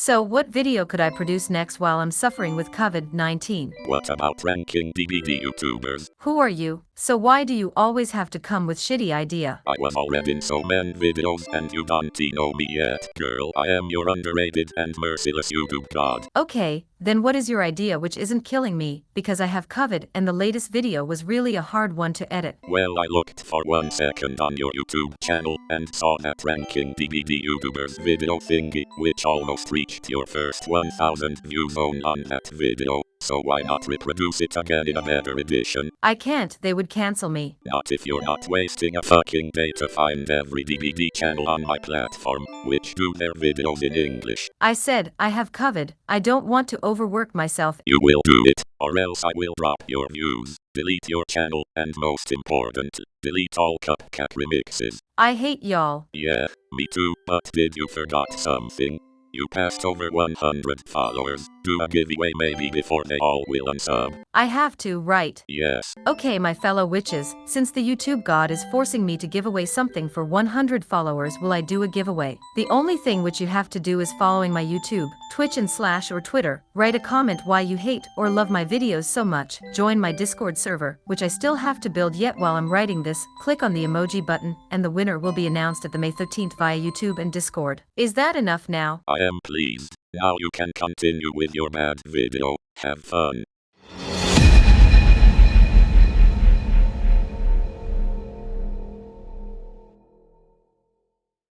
So what video could I produce next while I'm suffering with COVID-19? What about ranking DBD YouTubers? Who are you? So why do you always have to come with shitty idea? I was already in so many videos and you don't know me yet, girl. I am your underrated and merciless YouTube god. Okay, then what is your idea which isn't killing me, because I have COVID and the latest video was really a hard one to edit? Well, I looked for 1 second on your YouTube channel and saw that ranking DBD YouTubers video thingy, which almost reached your first 1000 views on that video. So why not reproduce it again in a better edition? I can't, they would cancel me. Not if you're not wasting a fucking day to find every DBD channel on my platform, which do their videos in English. I said, I have COVID, I don't want to overwork myself. You will do it, or else I will drop your views, delete your channel, and most important, delete all Cupcat remixes. I hate y'all. Yeah, me too, but did you forgot something? You passed over 100 followers. Do a giveaway maybe before they all will unsub. I have to, right? Yes. Okay, my fellow witches, since the YouTube god is forcing me to give away something for 100 followers, will I do a giveaway? The only thing which you have to do is following my YouTube, Twitch and / or Twitter, write a comment why you hate or love my videos so much, join my Discord server, which I still have to build yet while I'm writing this, click on the emoji button, and the winner will be announced at the May 13th via YouTube and Discord. Is that enough now? I am pleased. Now you can continue with your bad video. Have fun.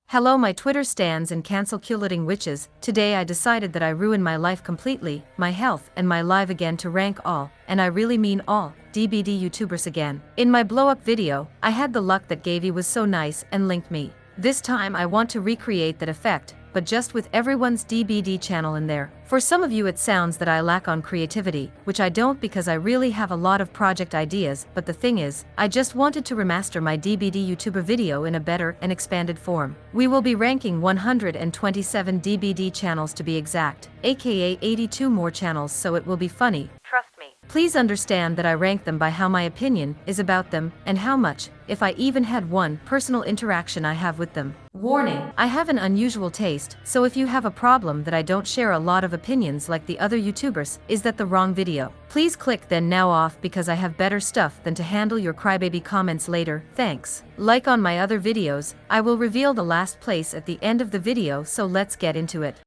Hello my Twitter stans and cancel-culating witches. Today I decided that I ruined my life completely, my health and my life again to rank all, and I really mean all, DBD YouTubers again. In my blow-up video, I had the luck that Gavi was so nice and linked me. This time I want to recreate that effect, but just with everyone's DBD channel in there. For some of you it sounds that I lack on creativity, which I don't because I really have a lot of project ideas, but the thing is, I just wanted to remaster my DBD YouTuber video in a better and expanded form. We will be ranking 127 DBD channels to be exact, aka 82 more channels, so it will be funny. Trust me. Please understand that I rank them by how my opinion is about them, and how much, if I even had one, personal interaction I have with them. Warning, I have an unusual taste, so if you have a problem that I don't share a lot of opinions like the other YouTubers, is that the wrong video? Please click then now off because I have better stuff than to handle your crybaby comments later, thanks. Like on my other videos, I will reveal the last place at the end of the video, so let's get into it.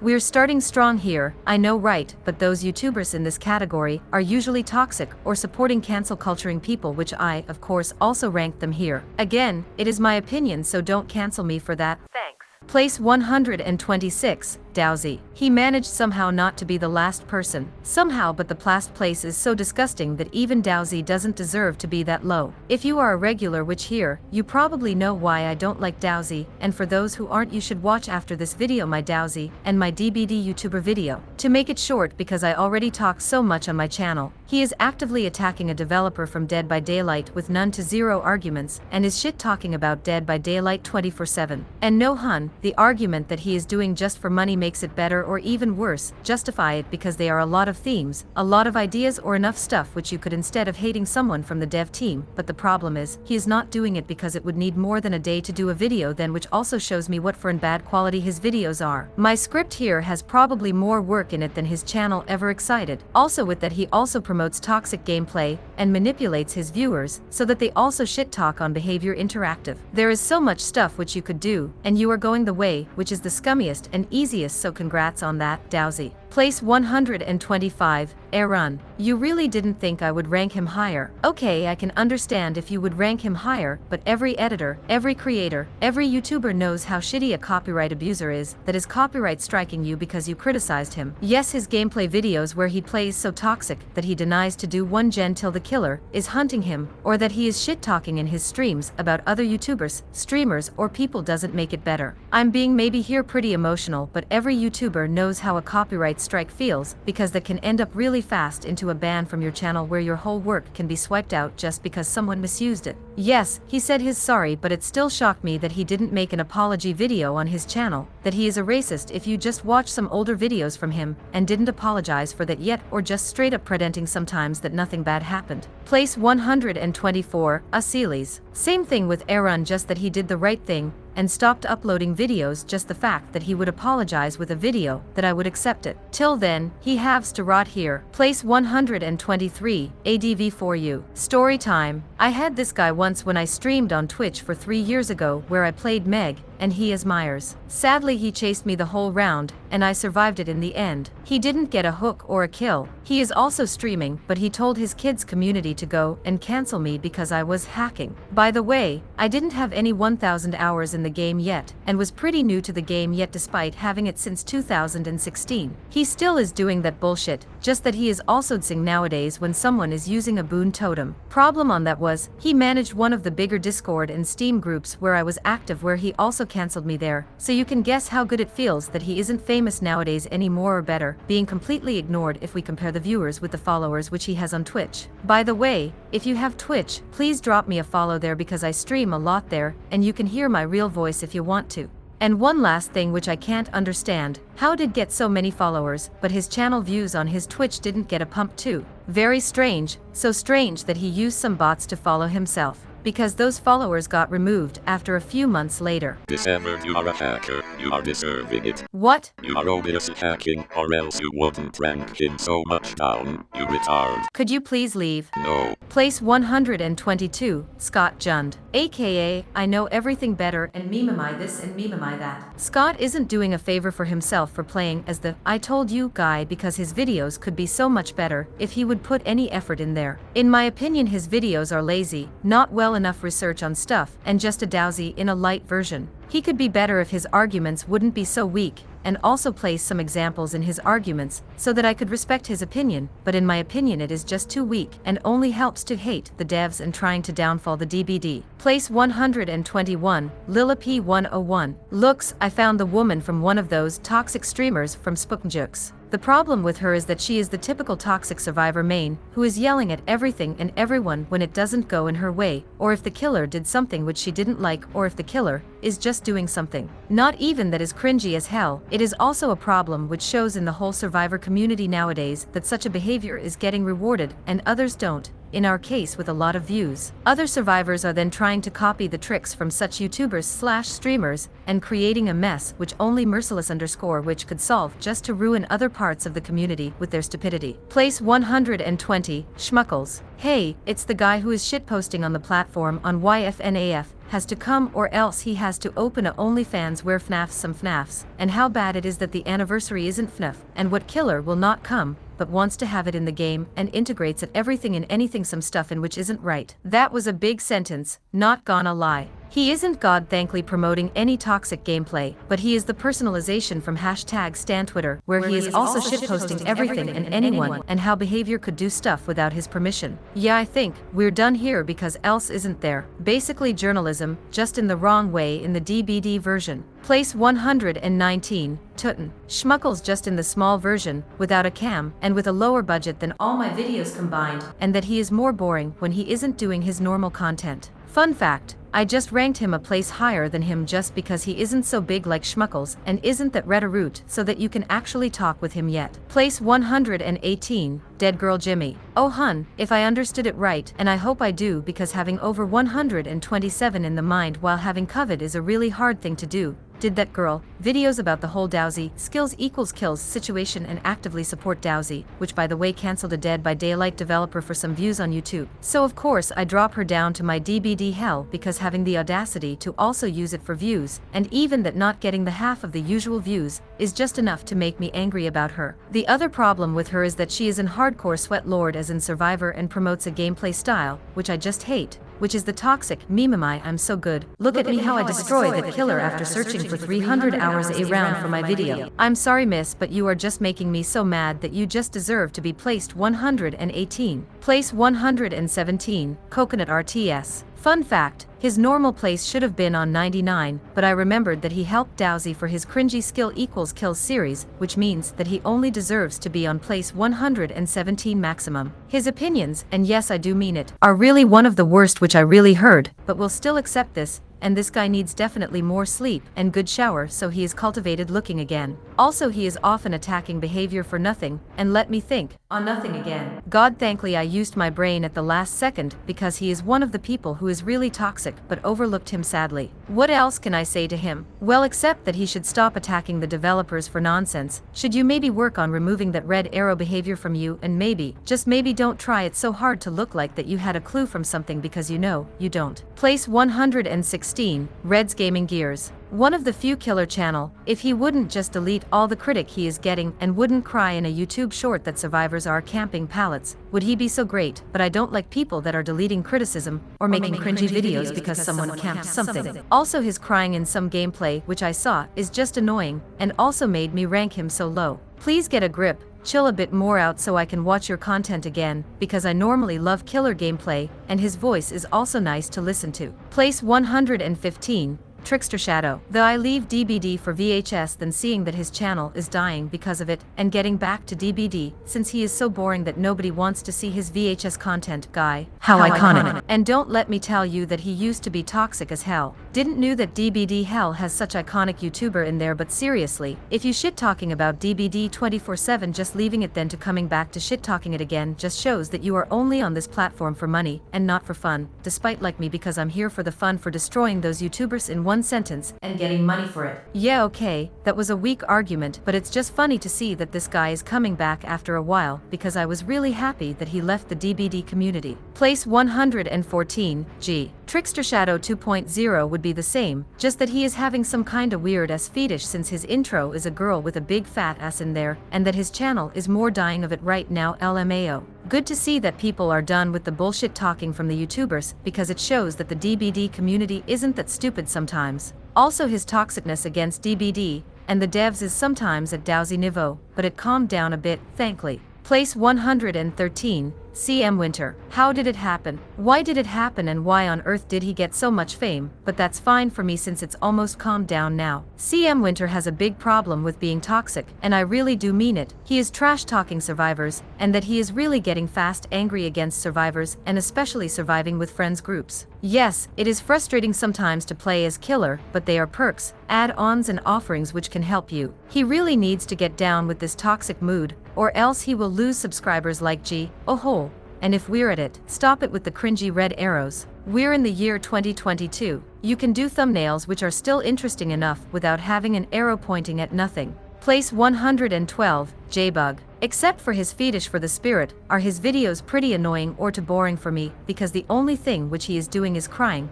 We're starting strong here, I know right, but those YouTubers in this category are usually toxic or supporting cancel culturing people, which I, of course, also rank them here. Again, it is my opinion, so don't cancel me for that. Thanks. Place 126, Dowsey. He managed somehow not to be the last person. Somehow, but the last place is so disgusting that even Dowsey doesn't deserve to be that low. If you are a regular witch here, you probably know why I don't like Dowsey, and for those who aren't, you should watch after this video my Dowsey and my DBD YouTuber video. To make it short, because I already talk so much on my channel, he is actively attacking a developer from Dead by Daylight with none to zero arguments, and is shit talking about Dead by Daylight 24/7. And no hun, the argument that he is doing just for money makes it better, or even worse, justify it because they are a lot of themes, a lot of ideas, or enough stuff which you could instead of hating someone from the dev team. But the problem is, he is not doing it because it would need more than a day to do a video then, which also shows me what for and bad quality his videos are. My script here has probably more work in it than his channel ever excited. Also with that, he also promotes toxic gameplay and manipulates his viewers so that they also shit talk on Behavior Interactive. There is so much stuff which you could do, and you are going the way which is the scummiest and easiest, so congrats on that, Dowsey. Place 125, Ayrun. You really didn't think I would rank him higher. Okay, I can understand if you would rank him higher, but every editor, every creator, every YouTuber knows how shitty a copyright abuser is, that is copyright striking you because you criticized him. Yes, his gameplay videos where he plays so toxic that he denies to do one gen till the killer is hunting him, or that he is shit talking in his streams about other YouTubers, streamers, or people doesn't make it better. I'm being maybe here pretty emotional, but every YouTuber knows how a copyright strike feels, because that can end up really fast into a ban from your channel where your whole work can be swiped out just because someone misused it. Yes, he said he's sorry, but it still shocked me that he didn't make an apology video on his channel, that he is a racist if you just watch some older videos from him and didn't apologize for that yet, or just straight up pretending sometimes that nothing bad happened. Place 124, Ussylis. Same thing with Ayrun, just that he did the right thing, and stopped uploading videos. Just the fact that he would apologize with a video, that I would accept it. Till then, he haves to rot here. Place 123, ADV for you. Story time. I had this guy once when I streamed on Twitch for 3 years ago where I played Meg, and he as Myers. Sadly he chased me the whole round, and I survived it in the end. He didn't get a hook or a kill. He is also streaming, but he told his kids community to go and cancel me because I was hacking. By the way, I didn't have any 1000 hours in the game yet, and was pretty new to the game yet despite having it since 2016. He still is doing that bullshit, just that he is also sing nowadays when someone is using a boon totem. Problem on that was, he managed one of the bigger Discord and Steam groups where I was active where he also cancelled me there, so you can guess how good it feels that he isn't famous nowadays anymore or better, being completely ignored if we compare the viewers with the followers which he has on Twitch. By the way, if you have Twitch, please drop me a follow there because I stream a lot there, and you can hear my real voice if you want to. And one last thing which I can't understand, how did get so many followers, but his channel views on his Twitch didn't get a pump too? Very strange, so strange that he used some bots to follow himself, because those followers got removed after a few months later. Discover you are a hacker, you are deserving it. What? You are obviously hacking, or else you wouldn't rank him so much down, you retard. Could you please leave? No. Place 122, Scott Jund. AKA, I know everything better and meme-my this and meme-my that. Scott isn't doing a favor for himself for playing as the I told you guy because his videos could be so much better if he would put any effort in there. In my opinion his videos are lazy, not well enough research on stuff, and just a Dowsey in a light version. He could be better if his arguments wouldn't be so weak, and also place some examples in his arguments, so that I could respect his opinion, but in my opinion it is just too weak, and only helps to hate the devs and trying to downfall the DBD. Place 121, Lila P101. Looks, I found the woman from one of those toxic streamers from Spooknjux. The problem with her is that she is the typical toxic survivor main, who is yelling at everything and everyone when it doesn't go in her way, or if the killer did something which she didn't like, or if the killer is just doing something not even that is cringy as hell. It is also a problem which shows in the whole survivor community nowadays that such a behavior is getting rewarded and others don't. In our case with a lot of views. Other survivors are then trying to copy the tricks from such YouTubers/streamers and creating a mess which only merciless _ which could solve just to ruin other parts of the community with their stupidity. Place 120, Schmuckels. Hey, it's the guy who is shitposting on the platform on YFNAF. Has to come or else he has to open a OnlyFans where FNAFs some FNAFs, and how bad it is that the anniversary isn't FNAF, and what killer will not come, but wants to have it in the game and integrates at everything and anything some stuff in which isn't right. That was a big sentence, not gonna lie. He isn't god thankfully promoting any toxic gameplay, but he is the personalization from #StanTwitter, where he is also shitposting everything and anyone, and how behavior could do stuff without his permission. Yeah, I think we're done here because else isn't there. Basically journalism, just in the wrong way in the DBD version. Place 119, Tooten. Schmuckels just in the small version, without a cam, and with a lower budget than all my videos combined, and that he is more boring when he isn't doing his normal content. Fun fact, I just ranked him a place higher than him just because he isn't so big like Schmuckels and isn't that red a root so that you can actually talk with him yet. Place 118, Dead Girl Jimmy. Oh hun, if I understood it right, and I hope I do because having over 127 in the mind while having COVID is a really hard thing to do. Did that girl, videos about the whole Dowsey, skills equals kills situation and actively support Dowsey, which by the way cancelled a Dead by Daylight developer for some views on YouTube. So of course I drop her down to my DBD hell because having the audacity to also use it for views, and even that not getting the half of the usual views, is just enough to make me angry about her. The other problem with her is that she is in hardcore sweat lord as in Survivor and promotes a gameplay style, which I just hate, which is the toxic meme-my I'm so good. Look at me how I destroy that killer after searching for 300 hours a round for my video. I'm sorry miss, but you are just making me so mad that you just deserve to be placed 118. Place 117, Coconut RTS. Fun fact, his normal place should have been on 99, but I remembered that he helped Dowsey for his cringy skill equals kills series, which means that he only deserves to be on place 117 maximum. His opinions, and yes I do mean it, are really one of the worst which I really heard, but will still accept this, and this guy needs definitely more sleep and good shower, so he is cultivated looking again. Also, he is often attacking behavior for nothing, and let me think, on nothing again. God thankfully I used my brain at the last second, because he is one of the people who is really toxic but overlooked him sadly. What else can I say to him? Well, except that he should stop attacking the developers for nonsense. Should you maybe work on removing that red arrow behavior from you, and maybe, just maybe, don't try it so hard to look like that you had a clue from something, because you know, you don't. Place 116, Red's Gaming Gears. One of the few killer channel. If he wouldn't just delete all the critic he is getting and wouldn't cry in a YouTube short that survivors are camping pallets, would he be so great? But I don't like people that are deleting criticism or making cringy videos because someone camped something. Also, his crying in some gameplay which I saw is just annoying, and also made me rank him so low. Please get a grip, chill a bit more out so I can watch your content again, because I normally love killer gameplay, and his voice is also nice to listen to. Place 115, Trickster Shadow. Though I leave DBD for VHS than seeing that his channel is dying because of it, and getting back to DBD, since he is so boring that nobody wants to see his VHS content. Guy, how iconic. And don't let me tell you that he used to be toxic as hell. Didn't knew that DBD hell has such iconic YouTuber in there, but seriously, if you shit talking about DBD 24/7, just leaving it then to coming back to shit talking it again just shows that you are only on this platform for money and not for fun, despite like me, because I'm here for the fun, for destroying those YouTubers in one sentence and getting money for it. Yeah, okay, that was a weak argument, but it's just funny to see that this guy is coming back after a while, because I was really happy that he left the DBD community. Place 114, G. Trickster Shadow 2.0 would be the same, just that he is having some kinda weird ass fetish since his intro is a girl with a big fat ass in there, and that his channel is more dying of it right now. LMAO. Good to see that people are done with the bullshit talking from the YouTubers, because it shows that the DBD community isn't that stupid sometimes. Also, his toxicness against DBD and the devs is sometimes at Dowsey niveau, but it calmed down a bit, thankfully. Place 113, CM Winter. How did it happen? Why did it happen, and why on earth did he get so much fame? But that's fine for me since it's almost calmed down now. CM Winter has a big problem with being toxic, and I really do mean it. He is trash talking survivors, and that he is really getting fast angry against survivors, and especially surviving with friends groups. Yes, it is frustrating sometimes to play as killer, but they are perks, add-ons and offerings which can help you. He really needs to get down with this toxic mood, or else he will lose subscribers like G. Oh, and if we're at it, stop it with the cringy red arrows. We're in the year 2022. You can do thumbnails which are still interesting enough without having an arrow pointing at nothing. Place 112, J-Bug. Except for his fetish for the spirit, are his videos pretty annoying or too boring for me, because the only thing which he is doing is crying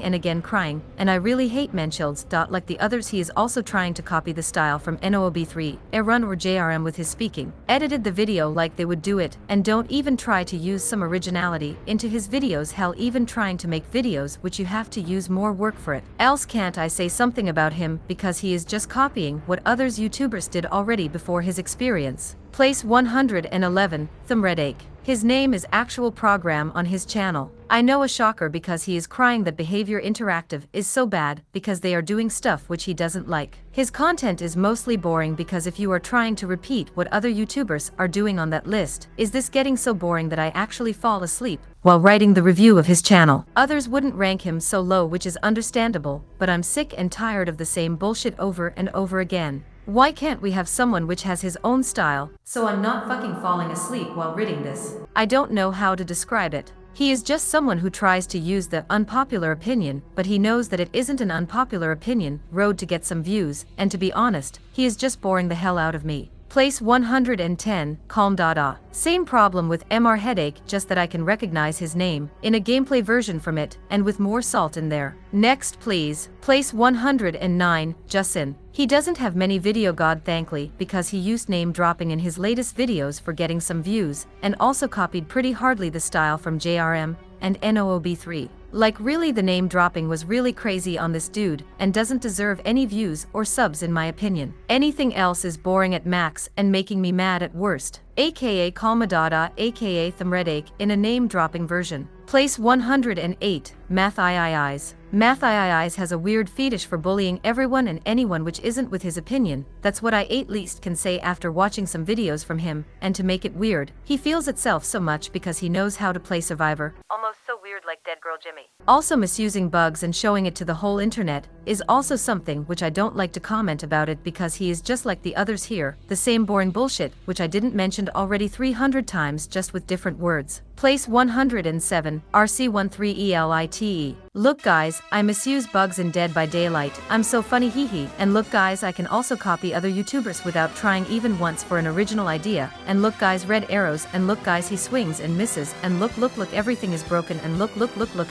and again crying, and I really hate Menschilds. Like the others, he is also trying to copy the style from NOB3, Ayrun or JRM with his speaking. Edited the video like they would do it, and don't even try to use some originality into his videos. Hell, even trying to make videos which you have to use more work for it. Else can't I say something about him, because he is just copying what others YouTubers did already before his experience. Place 111, Thumbredache. His name is actual program on his channel. I know, a shocker, because he is crying that Behavior Interactive is so bad because they are doing stuff which he doesn't like. His content is mostly boring, because if you are trying to repeat what other YouTubers are doing on that list, is this getting so boring that I actually fall asleep while writing the review of his channel. Others wouldn't rank him so low, which is understandable, but I'm sick and tired of the same bullshit over and over again. Why can't we have someone which has his own style, so I'm not fucking falling asleep while reading this? I don't know how to describe it. He is just someone who tries to use the unpopular opinion, but he knows that it isn't an unpopular opinion road to get some views, and to be honest, he is just boring the hell out of me. Place 110, Calm Dada. Same problem with MR Headache, just that I can recognize his name in a gameplay version from it, and with more salt in there. Next please. Place 109, Justin. He doesn't have many video, god thankfully, because he used name dropping in his latest videos for getting some views, and also copied pretty hardly the style from JRM and NOB3. Like really, the name dropping was really crazy on this dude, and doesn't deserve any views or subs in my opinion. Anything else is boring at max and making me mad at worst. AKA Kalmadada, AKA Thumbredache in a name dropping version. Place 108, Math IIIs. Math IIIs has a weird fetish for bullying everyone and anyone which isn't with his opinion. That's what I at least can say after watching some videos from him, and to make it weird, he feels itself so much because he knows how to play Survivor. Almost so weird weird like dead girl Jimmy. Also misusing bugs and showing it to the whole internet is also something which I don't like to comment about it because he is just like the others here, the same boring bullshit which I didn't mention already 300 times just with different words. Place 107, RC13ELITE. Look guys, I misuse bugs in Dead by Daylight. I'm so funny hehe. And look guys, I can also copy other YouTubers without trying even once for an original idea. And look guys, red arrows. And look guys, he swings and misses. And look everything is broken. And look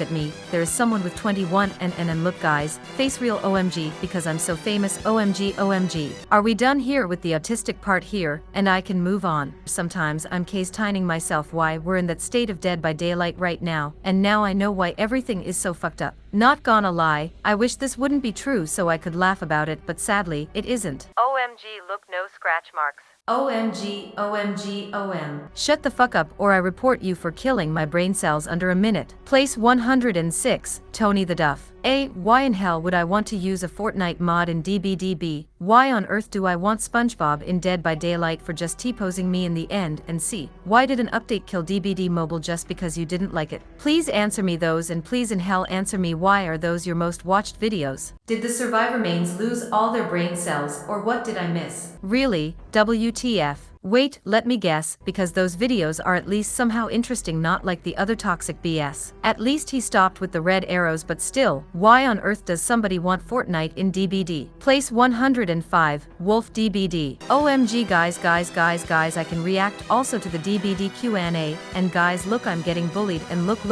at me. There is someone with 21 and look guys, face real OMG because I'm so famous OMG. Are we done here with the autistic part here and I can move on? Sometimes I'm case-tining myself why we're in that state of Dead by Daylight right now, and now I know why everything is so fucked up. Not gonna lie, I wish this wouldn't be true so I could laugh about it, but sadly, it isn't. OMG, look, no scratch marks. OMG. Shut the fuck up or I report you for killing my brain cells under a minute. Place 106, Tony the Duff. A. Why in hell would I want to use a Fortnite mod in DBD? Why on earth do I want SpongeBob in Dead by Daylight for just T-posing me in the end? And C. Why did an update kill DBD mobile just because you didn't like it? Please answer me those and please in hell answer me why are those your most watched videos? Did the survivor mains lose all their brain cells or what did I miss? Really? WTF? Wait, let me guess, because those videos are at least somehow interesting, not like the other toxic BS. At least he stopped with the red arrows, but still, why on earth does somebody want Fortnite in DBD? Place 105, Wolfe DBD. OMG guys, I can react also to the DBD Q&A, and guys look I'm getting bullied and look,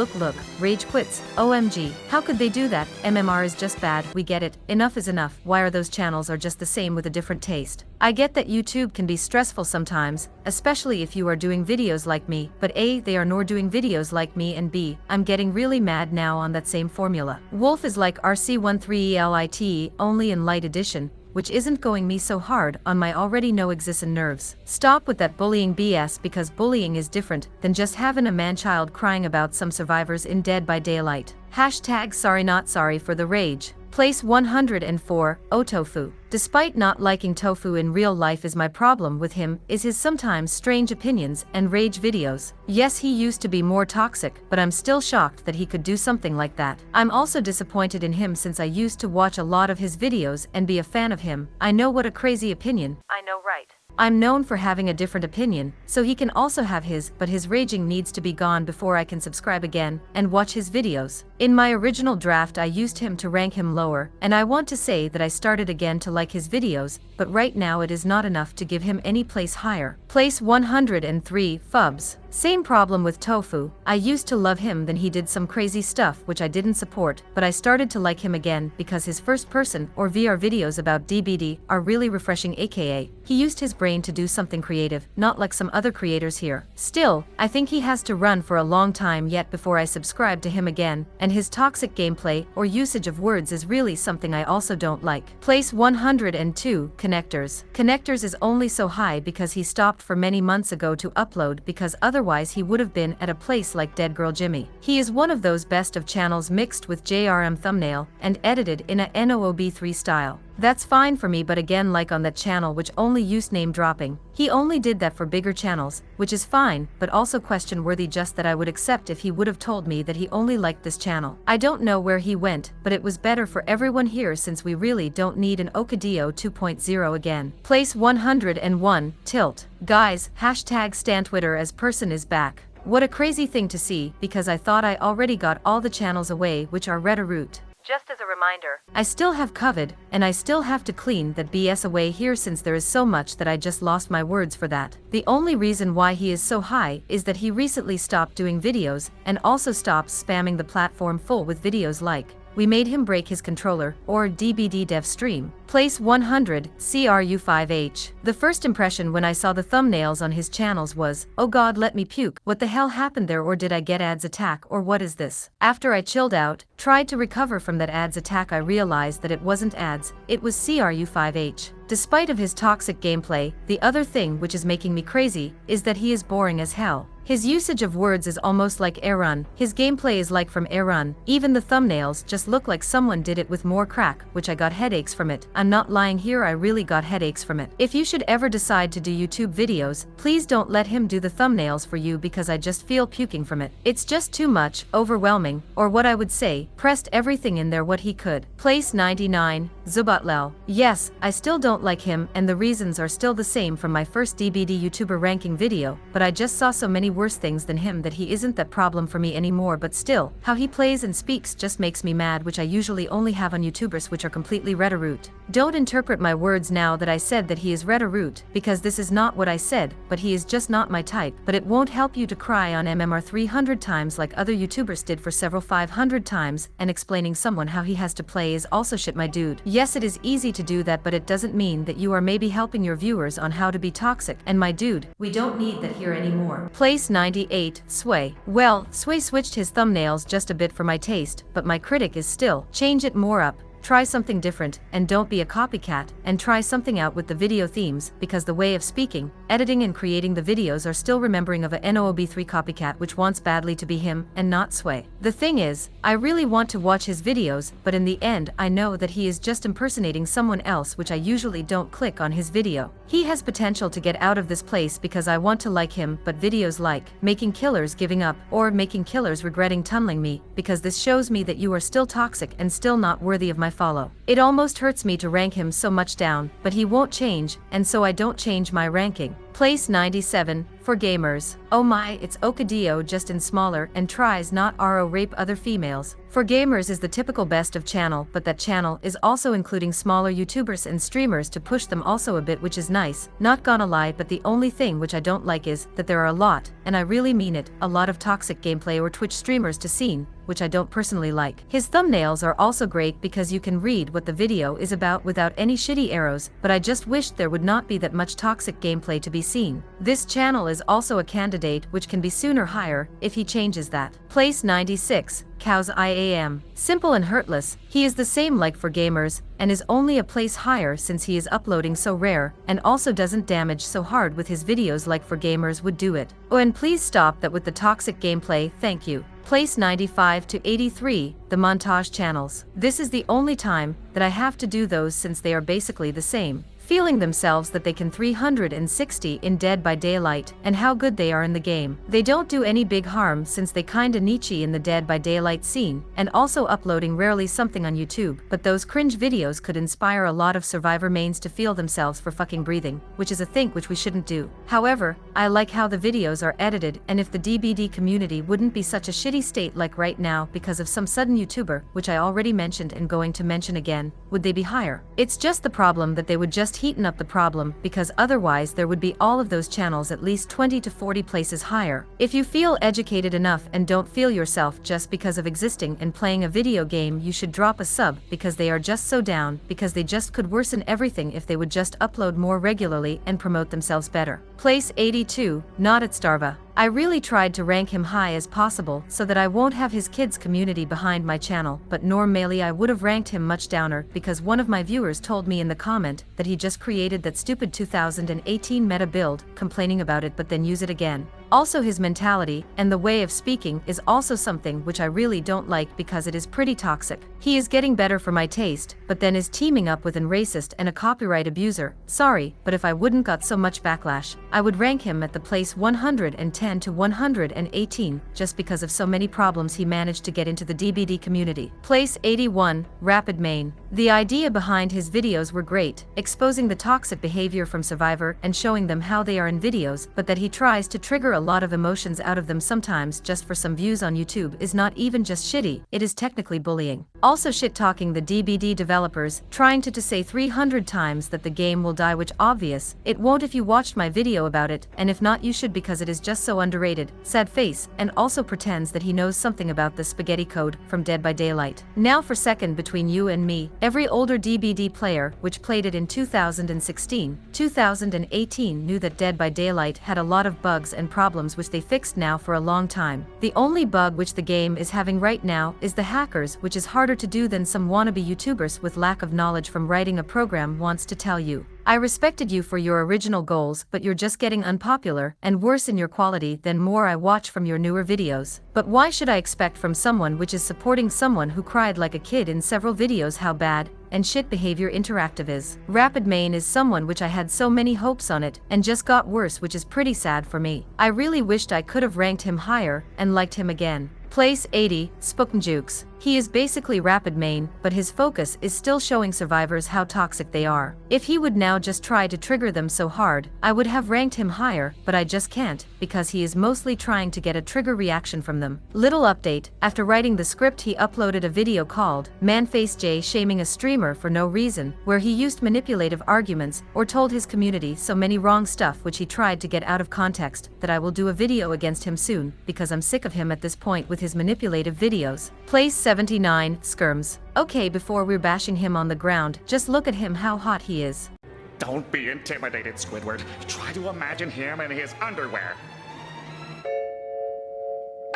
rage quits, OMG. How could they do that? MMR is just bad, we get it, enough is enough, why are those channels are just the same with a different taste? I get that YouTube can be stressful sometimes, especially if you are doing videos like me, but A, they are nor doing videos like me and B, I'm getting really mad now on that same formula. Wolfe is like RC13ELITE only in light edition, which isn't going me so hard on my already no existent nerves. Stop with that bullying BS because bullying is different than just having a man-child crying about some survivors in Dead by Daylight. Hashtag sorry not sorry for the rage. Place 104, OhTofu. Despite not liking Tofu in real life is my problem with him is his sometimes strange opinions and rage videos. Yes, he used to be more toxic, but I'm still shocked that he could do something like that. I'm also disappointed in him since I used to watch a lot of his videos and be a fan of him. I know what a crazy opinion. I know, right? I'm known for having a different opinion, so he can also have his, but his raging needs to be gone before I can subscribe again and watch his videos. In my original draft I used him to rank him lower, and I want to say that I started again to like his videos, but right now it is not enough to give him any place higher. Place 103, Fubs. Same problem with Tofu. I used to love him, then he did some crazy stuff which I didn't support, but I started to like him again because his first person or VR videos about DBD are really refreshing, aka he used his brain to do something creative, not like some other creators here. Still, I think he has to run for a long time yet before I subscribe to him again, and his toxic gameplay or usage of words is really something I also don't like. Place 102, Connectors. Connectors is only so high because he stopped for many months ago to upload because otherwise he would have been at a place like Dead Girl Jimmy. He is one of those best of channels mixed with JRM thumbnail and edited in a NOOB3 style. That's fine for me, but again, like on that channel which only used name dropping, he only did that for bigger channels, which is fine, but also question worthy, just that I would accept if he would have told me that he only liked this channel. I don't know where he went, but it was better for everyone here since we really don't need an OchiDO 2.0 again. Place 101, Tilt. Guys, hashtag stan Twitter as person is back. What a crazy thing to see, because I thought I already got all the channels away which are Reddit. Just as a reminder, I still have COVID, and I still have to clean that BS away here since there is so much that I just lost my words for that. The only reason why he is so high is that he recently stopped doing videos, and also stopped spamming the platform full with videos like, we made him break his controller, or DBD dev stream. Place 100, CRU5H. The first impression when I saw the thumbnails on his channels was, oh god, let me puke, what the hell happened there, or did I get ads attack, or what is this? After I chilled out, tried to recover from that ads attack, I realized that it wasn't ads, it was CRU5H. Despite of his toxic gameplay, the other thing which is making me crazy is that he is boring as hell. His usage of words is almost like Ayrun. His gameplay is like from Ayrun. Even the thumbnails just look like someone did it with more crack, which I got headaches from it. I'm not lying here, I really got headaches from it. If you should ever decide to do YouTube videos, please don't let him do the thumbnails for you because I just feel puking from it. It's just too much, overwhelming, or what I would say, pressed everything in there what he could. Place 99, Zubatlel. Yes, I still don't like him and the reasons are still the same from my first DBD YouTuber ranking video, but I just saw so many worse things than him that he isn't that problem for me anymore, but still, how he plays and speaks just makes me mad, which I usually only have on YouTubers which are completely Redaroot. Don't interpret my words now that I said that he is Redaroot, because this is not what I said, but he is just not my type, but it won't help you to cry on MMR 300 times like other YouTubers did for several 500 times, and explaining someone how he has to play is also shit, my dude. Yes, it is easy to do that, but it doesn't mean that you are maybe helping your viewers on how to be toxic, and my dude, we don't need that here anymore. Place 98, Sweh. Well, Sweh switched his thumbnails just a bit for my taste, but my critic is still, change it more up. Try something different, and don't be a copycat, and try something out with the video themes, because the way of speaking, editing and creating the videos are still remembering of a NOOB3 copycat which wants badly to be him, and not Sweh. The thing is, I really want to watch his videos, but in the end I know that he is just impersonating someone else, which I usually don't click on his video. He has potential to get out of this place because I want to like him, but videos like, making killers giving up, or making killers regretting tunneling me, because this shows me that you are still toxic and still not worthy of my follow. It almost hurts me to rank him so much down, but he won't change, and so I don't change my ranking. Place 97, for gamers. Oh my, it's OchiDO just in smaller and tries not RO rape other females. For gamers is the typical best of channel, but that channel is also including smaller YouTubers and streamers to push them also a bit, which is nice, not gonna lie, but the only thing which I don't like is that there are a lot, and I really mean it, a lot of toxic gameplay or Twitch streamers to seen, which I don't personally like. His thumbnails are also great because you can read what the video is about without any shitty arrows, but I just wished there would not be that much toxic gameplay to be seen. This channel is also a candidate which can be sooner higher if he changes that. Place 96, CowsIAM. Simple and hurtless, he is the same like for gamers, and is only a place higher since he is uploading so rare, and also doesn't damage so hard with his videos like for gamers would do it. Oh, and please stop that with the toxic gameplay, thank you. Place 95 to 83, the montage channels. This is the only time that I have to do those since they are basically the same. Feeling themselves that they can 360 in Dead by Daylight, and how good they are in the game. They don't do any big harm since they kinda niche in the Dead by Daylight scene, and also uploading rarely something on YouTube, but those cringe videos could inspire a lot of survivor mains to feel themselves for fucking breathing, which is a thing which we shouldn't do. However, I like how the videos are edited, and if the DBD community wouldn't be such a shitty state like right now because of some sudden YouTuber, which I already mentioned and going to mention again, would they be higher? It's just the problem that they would just heaten up the problem, because otherwise there would be all of those channels at least 20 to 40 places higher. If you feel educated enough and don't feel yourself just because of existing and playing a video game, you should drop a sub, because they are just so down, because they just could worsen everything if they would just upload more regularly and promote themselves better. Place 82, not Otzdarva. I really tried to rank him high as possible so that I won't have his kids community behind my channel, but normally I would have ranked him much downer because one of my viewers told me in the comment that he just created that stupid 2018 meta build, complaining about it but then use it again. Also, his mentality and the way of speaking is also something which I really don't like because it is pretty toxic. He is getting better for my taste, but then is teaming up with an racist and a copyright abuser. Sorry, but if I wouldn't got so much backlash, I would rank him at the place 110 to 118, just because of so many problems he managed to get into the DBD community. Place 81, Rapid Main. The idea behind his videos were great, exposing the toxic behavior from Survivor and showing them how they are in videos, but that he tries to trigger a lot of emotions out of them sometimes just for some views on YouTube is not even just shitty, it is technically bullying. Also shit-talking the DBD developers, trying to say 300 times that the game will die, which obvious, it won't if you watched my video about it, and if not you should because it is just so underrated, sad face, and also pretends that he knows something about the spaghetti code from Dead by Daylight. Now for second between you and me, every older DBD player which played it in 2016, 2018 knew that Dead by Daylight had a lot of bugs and problems which they fixed now for a long time. The only bug which the game is having right now is the hackers, which is harder to do than some wannabe YouTubers with lack of knowledge from writing a program wants to tell you. I respected you for your original goals, but you're just getting unpopular and worse in your quality than more I watch from your newer videos. But why should I expect from someone which is supporting someone who cried like a kid in several videos how bad and shit behavior interactive is? Rapid Main is someone which I had so many hopes on it and just got worse, which is pretty sad for me. I really wished I could have ranked him higher and liked him again. Place 80, Spooknjukes. He is basically Rapid Main, but his focus is still showing survivors how toxic they are. If he would now just try to trigger them so hard, I would have ranked him higher, but I just can't, because he is mostly trying to get a trigger reaction from them. Little update, after writing the script he uploaded a video called Manface J shaming a streamer for no reason, where he used manipulative arguments or told his community so many wrong stuff which he tried to get out of context that I will do a video against him soon, because I'm sick of him at this point with his manipulative videos. Place 79, Skirms. Okay, before we're bashing him on the ground, just look at him how hot he is. Don't be intimidated, Squidward. Try to imagine him in his underwear.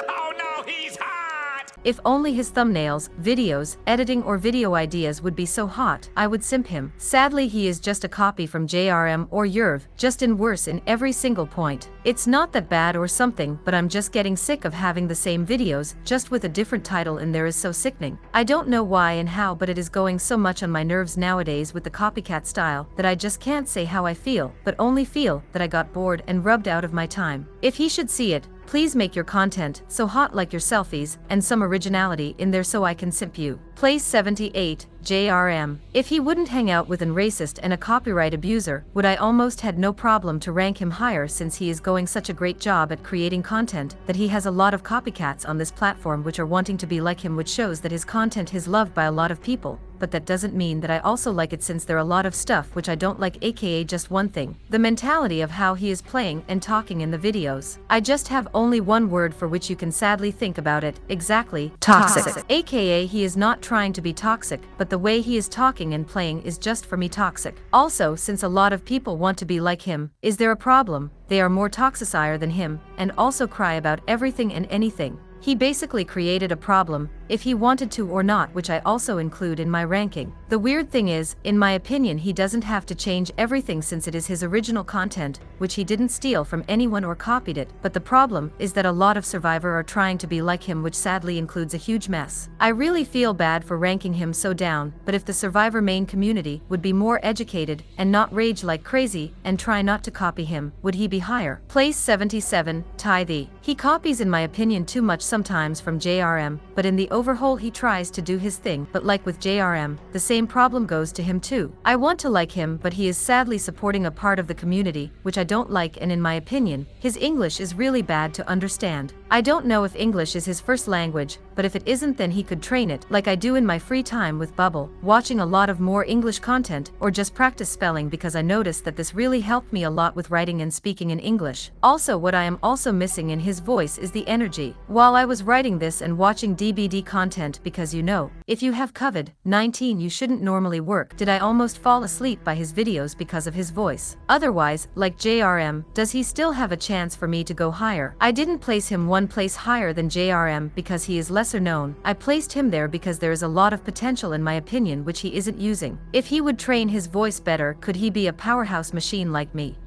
Oh no, he's hot! If only his thumbnails, videos, editing or video ideas would be so hot, I would simp him. Sadly he is just a copy from JRM or Yerv, just in worse in every single point. It's not that bad or something, but I'm just getting sick of having the same videos, just with a different title, and there is so sickening. I don't know why and how, but it is going so much on my nerves nowadays with the copycat style that I just can't say how I feel, but only feel that I got bored and rubbed out of my time. If he should see it, please make your content so hot like your selfies and some originality in there so I can simp you. Place 78, JRM. If he wouldn't hang out with an racist and a copyright abuser, would I almost had no problem to rank him higher, since he is going such a great job at creating content that he has a lot of copycats on this platform which are wanting to be like him, which shows that his content is loved by a lot of people. But that doesn't mean that I also like it, since there are a lot of stuff which I don't like, aka just one thing. The mentality of how he is playing and talking in the videos. I just have only one word for which you can sadly think about it, exactly, toxic. Aka he is not trying to be toxic, but the way he is talking and playing is just for me toxic. Also, since a lot of people want to be like him, is there a problem? They are more toxicier than him, and also cry about everything and anything. He basically created a problem, if he wanted to or not, which I also include in my ranking. The weird thing is, in my opinion, he doesn't have to change everything since it is his original content, which he didn't steal from anyone or copied it. But the problem is that a lot of Survivor are trying to be like him, which sadly includes a huge mess. I really feel bad for ranking him so down, but if the Survivor main community would be more educated and not rage like crazy and try not to copy him, would he be higher? Place 77, Tihi. He copies in my opinion too much sometimes from JRM, but in the overhaul he tries to do his thing. But like with JRM, the same problem goes to him too. I want to like him, but he is sadly supporting a part of the community which I don't like, and in my opinion, his English is really bad to understand. I don't know if English is his first language, but if it isn't, then he could train it like I do in my free time with Bubble, watching a lot of more English content, or just practice spelling, because I noticed that this really helped me a lot with writing and speaking in English. Also, what I am also missing in his voice is the energy. While I was writing this and watching DBD content, because you know, if you have COVID-19 you shouldn't normally work, did I almost fall asleep by his videos because of his voice. Otherwise, like JRM, does he still have a chance for me to go higher? I didn't place him one place higher than JRM because he is lesser known. I placed him there because there is a lot of potential in my opinion which he isn't using. If he would train his voice better, could he be a powerhouse machine like me?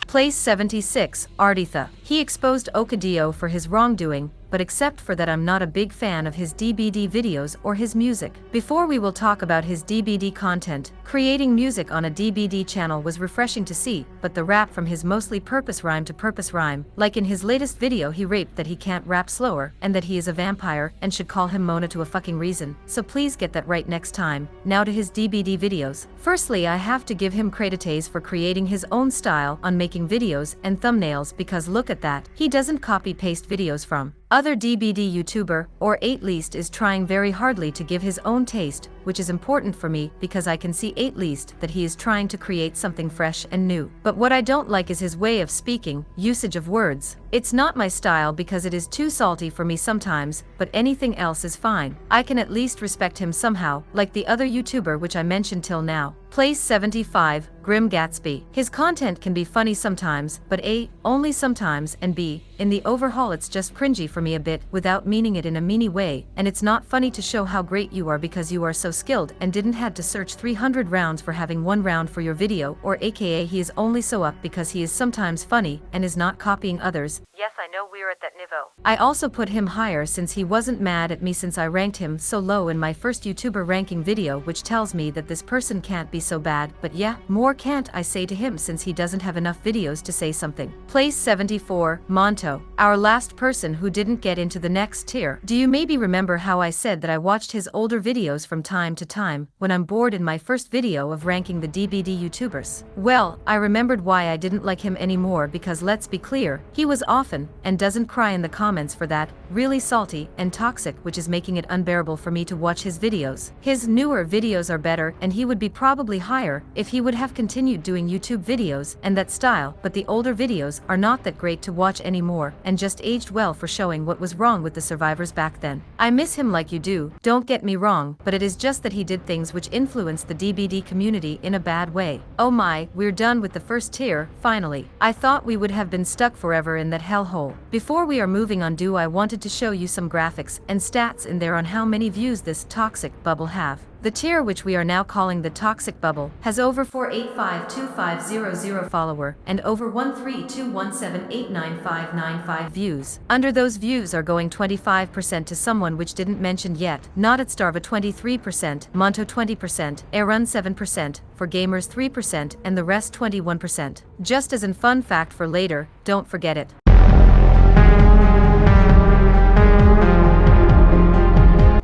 Place 76, Ardetha. He exposed OchiDO for his wrongdoing, but except for that I'm not a big fan of his DBD videos or his music. Before we will talk about his DBD content, creating music on a DBD channel was refreshing to see, but the rap from his mostly purpose rhyme to purpose rhyme, like in his latest video he raped that he can't rap slower, and that he is a vampire, and should call him Mona to a fucking reason, so please get that right next time. Now to his DBD videos. Firstly, I have to give him credits for creating his own style on making videos and thumbnails, because look at that, he doesn't copy paste videos from Other DBD YouTuber, or Tierlist, is trying very hardly to give his own taste, which is important for me because I can see Tierlist that he is trying to create something fresh and new. But what I don't like is his way of speaking, usage of words. It's not my style because it is too salty for me sometimes, but anything else is fine. I can at least respect him somehow, like the other YouTuber which I mentioned till now. Place 75, Grim Gatsby. His content can be funny sometimes, but A, only sometimes, and B, in the overhaul it's just cringy for me a bit, without meaning it in a meany way, and it's not funny to show how great you are because you are so skilled and didn't had to search 300 rounds for having one round for your video, or aka he is only so up because he is sometimes funny and is not copying others. Yes, I know we're at that niveau. I also put him higher since he wasn't mad at me since I ranked him so low in my first YouTuber ranking video, which tells me that this person can't be so bad, but yeah, more can't I say to him since he doesn't have enough videos to say something. Place 74, Monto. Our last person who didn't get into the next tier. Do you maybe remember how I said that I watched his older videos from time to time, when I'm bored in my first video of ranking the DBD YouTubers? Well, I remembered why I didn't like him anymore because let's be clear, he was often, and doesn't cry in the comments for that, really salty and toxic, which is making it unbearable for me to watch his videos. His newer videos are better and he would be probably higher if he would have continued doing YouTube videos and that style, but the older videos are not that great to watch anymore and just aged well for showing what was wrong with the survivors back then. I miss him like you do, don't get me wrong, but it is just that he did things which influenced the DBD community in a bad way. Oh my, we're done with the first tier, finally. I thought we would have been stuck forever in that hellhole. Before we are moving on, I wanted to show you some graphics and stats in there on how many views this toxic bubble have. The tier, which we are now calling the toxic bubble, has over 4852500 follower and over 13217899595 views. Under those views are going 25% to someone which didn't mention yet, not Otzdarva 23%, Monto 20%, Ayrun 7%, for gamers 3%, and the rest 21%. Just as a fun fact for later, don't forget it.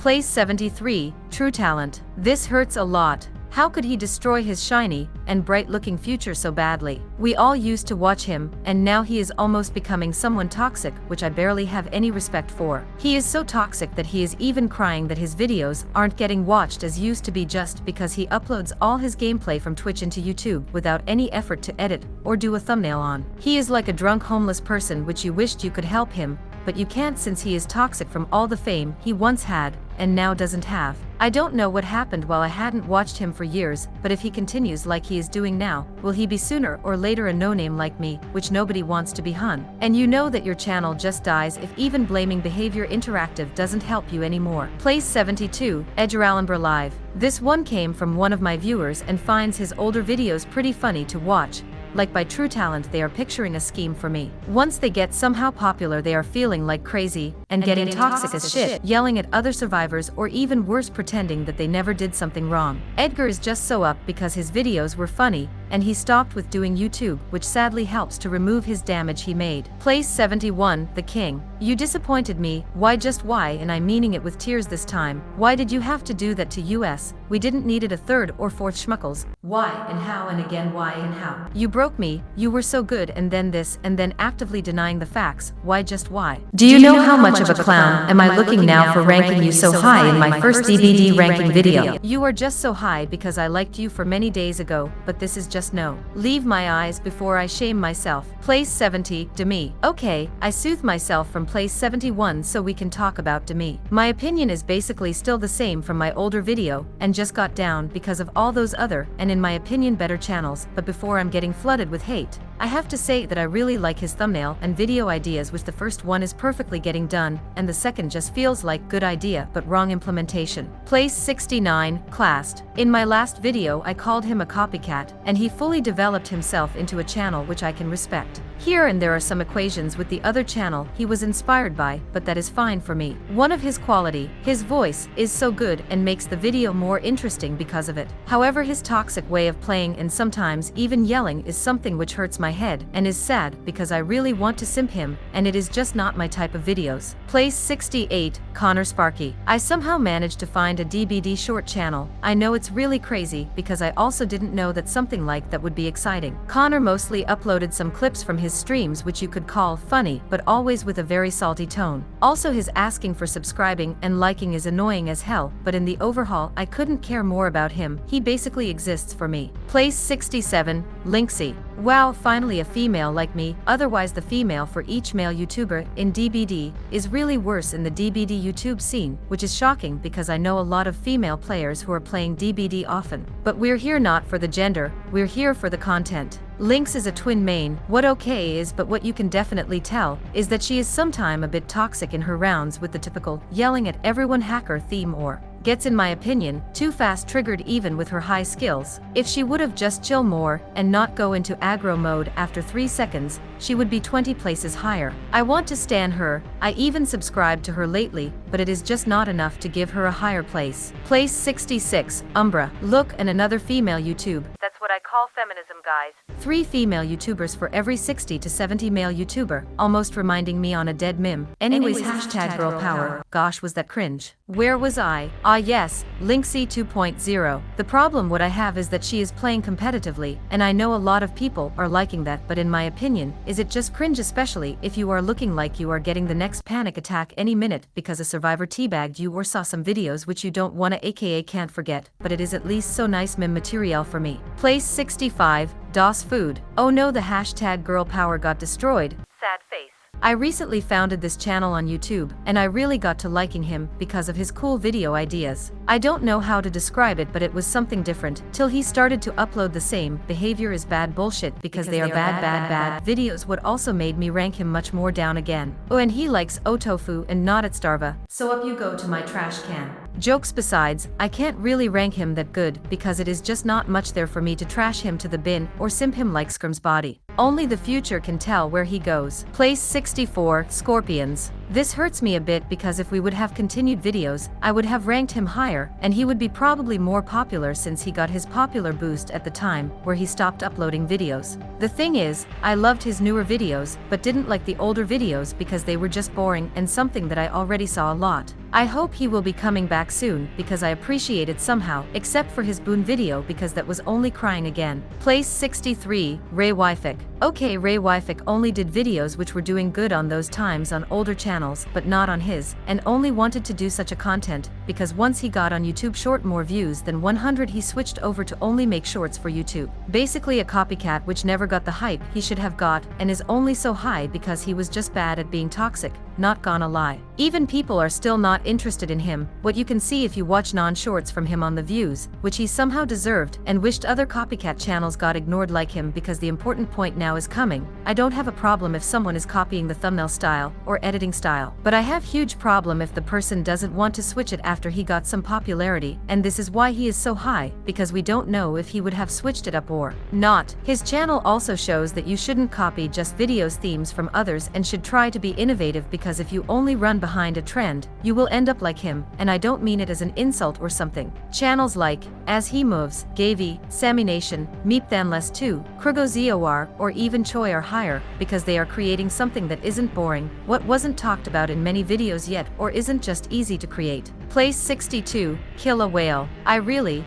Place 73, True Talent. This hurts a lot. How could he destroy his shiny and bright-looking future so badly? We all used to watch him, and now he is almost becoming someone toxic, which I barely have any respect for. He is so toxic that he is even crying that his videos aren't getting watched as used to be just because he uploads all his gameplay from Twitch into YouTube without any effort to edit or do a thumbnail on. He is like a drunk homeless person which you wished you could help him, but you can't since he is toxic from all the fame he once had and now doesn't have. I don't know what happened while I hadn't watched him for years, but if he continues like he is doing now, will he be sooner or later a no-name like me, which nobody wants to be hun? And you know that your channel just dies if even blaming Behavior Interactive doesn't help you anymore. Place 72, Edgeralambra Live. This one came from one of my viewers and finds his older videos pretty funny to watch. Like by True Talent, they are picturing a scheme for me. Once they get somehow popular, they are feeling like crazy and getting toxic as shit, yelling at other survivors or even worse, pretending that they never did something wrong. Edgar is just so up because his videos were funny and he stopped with doing YouTube, which sadly helps to remove his damage he made. Place 71, The King. You disappointed me, why just why, and I'm meaning it with tears this time. Why did you have to do that to us? We didn't need it a third or fourth Schmuckels. Why and how and again why and how? You broke me, you were so good and then this and then actively denying the facts, why just why? Do you know how much of a clown am I looking now for ranking you so high in my first DBD ranking video? You are just so high because I liked you for many days ago, but this is just no. Leave my eyes before I shame myself. Place 70, Demi. Okay, I soothe myself from place 71 so we can talk about Demi. My opinion is basically still the same from my older video and just got down because of all those other, and in my opinion better channels, but before I'm getting flooded with hate, I have to say that I really like his thumbnail and video ideas, which the first one is perfectly getting done, and the second just feels like good idea but wrong implementation. Place 69, Classed. In my last video I called him a copycat, and he fully developed himself into a channel which I can respect. Here and there are some equations with the other channel he was inspired by, but that is fine for me. One of his quality, his voice, is so good and makes the video more interesting because of it. However, his toxic way of playing and sometimes even yelling is something which hurts my head and is sad because I really want to simp him and it is just not my type of videos. Place 68, Connor Sparky. I somehow managed to find a DBD short channel. I know it's really crazy because I also didn't know that something like that would be exciting. Connor mostly uploaded some clips from his his streams which you could call funny, but always with a very salty tone. Also his asking for subscribing and liking is annoying as hell, but in the overhaul I couldn't care more about him, he basically exists for me. Place 67, Linksy. Wow, finally a female like me, otherwise the female for each male YouTuber in DBD is really worse in the DBD YouTube scene, which is shocking because I know a lot of female players who are playing DBD often. But we're here not for the gender, we're here for the content. Lynx is a twin main, what okay is but what you can definitely tell is that she is sometime a bit toxic in her rounds with the typical yelling at everyone hacker theme or gets in my opinion, too fast triggered even with her high skills. If she would have just chill more and not go into aggro mode after 3 seconds, she would be 20 places higher. I want to stan her, I even subscribed to her lately, but it is just not enough to give her a higher place. Place 66, Umbra. Look, and another female YouTube. That's what I call feminism, guys. 3 female YouTubers for every 60 to 70 male YouTuber, almost reminding me on a dead meme. Anyways, hashtag girl power. Gosh, was that cringe. Where was I? Ah yes, Linksy 2.0. The problem what I have is that she is playing competitively, and I know a lot of people are liking that, but in my opinion, is it just cringe, especially if you are looking like you are getting the next panic attack any minute because a survivor teabagged you or saw some videos which you don't wanna aka can't forget, but it is at least so nice meme material for me. Place 65, DOS Food. Oh no, the hashtag girl power got destroyed. Sad face. I recently founded this channel on YouTube, and I really got to liking him because of his cool video ideas. I don't know how to describe it, but it was something different, till he started to upload the same behavior is bad bullshit because they are bad videos, what also made me rank him much more down again. Oh, and he likes OhTofu and not Otzdarva, so up you go to my trash can. Jokes besides, I can't really rank him that good because it is just not much there for me to trash him to the bin or simp him like Skirm's body. Only the future can tell where he goes. Place 64, Scorpions. This hurts me a bit because if we would have continued videos, I would have ranked him higher, and he would be probably more popular since he got his popular boost at the time where he stopped uploading videos. The thing is, I loved his newer videos, but didn't like the older videos because they were just boring and something that I already saw a lot. I hope he will be coming back soon because I appreciate it somehow, except for his Boon video because that was only crying again. Place 63, Ray Wyfick. Okay, Ray Wyfick only did videos which were doing good on those times on older channels, but not on his, and only wanted to do such a content because once he got on YouTube Short more views than 100 he switched over to only make shorts for YouTube. Basically a copycat which never got the hype he should have got and is only so high because he was just bad at being toxic, not gonna lie. Even people are still not interested in him, what you can see if you watch non-shorts from him on the views, which he somehow deserved and wished other copycat channels got ignored like him because the important point now is coming. I don't have a problem if someone is copying the thumbnail style or editing style, but I have huge problem if the person doesn't want to switch it after he got some popularity, and this is why he is so high, because we don't know if he would have switched it up or not. His channel also shows that you shouldn't copy just videos themes from others and should try to be innovative because if you only run behind a trend, you will end up like him, and I don't mean it as an insult or something. Channels like Azhymovs, Gavi, Samination, Meepthanless 2, KrugoZOR, or even Choi are higher because they are creating something that isn't boring, what wasn't talked about in many videos yet, or isn't just easy to create. Place 62, Kill a Whale. I really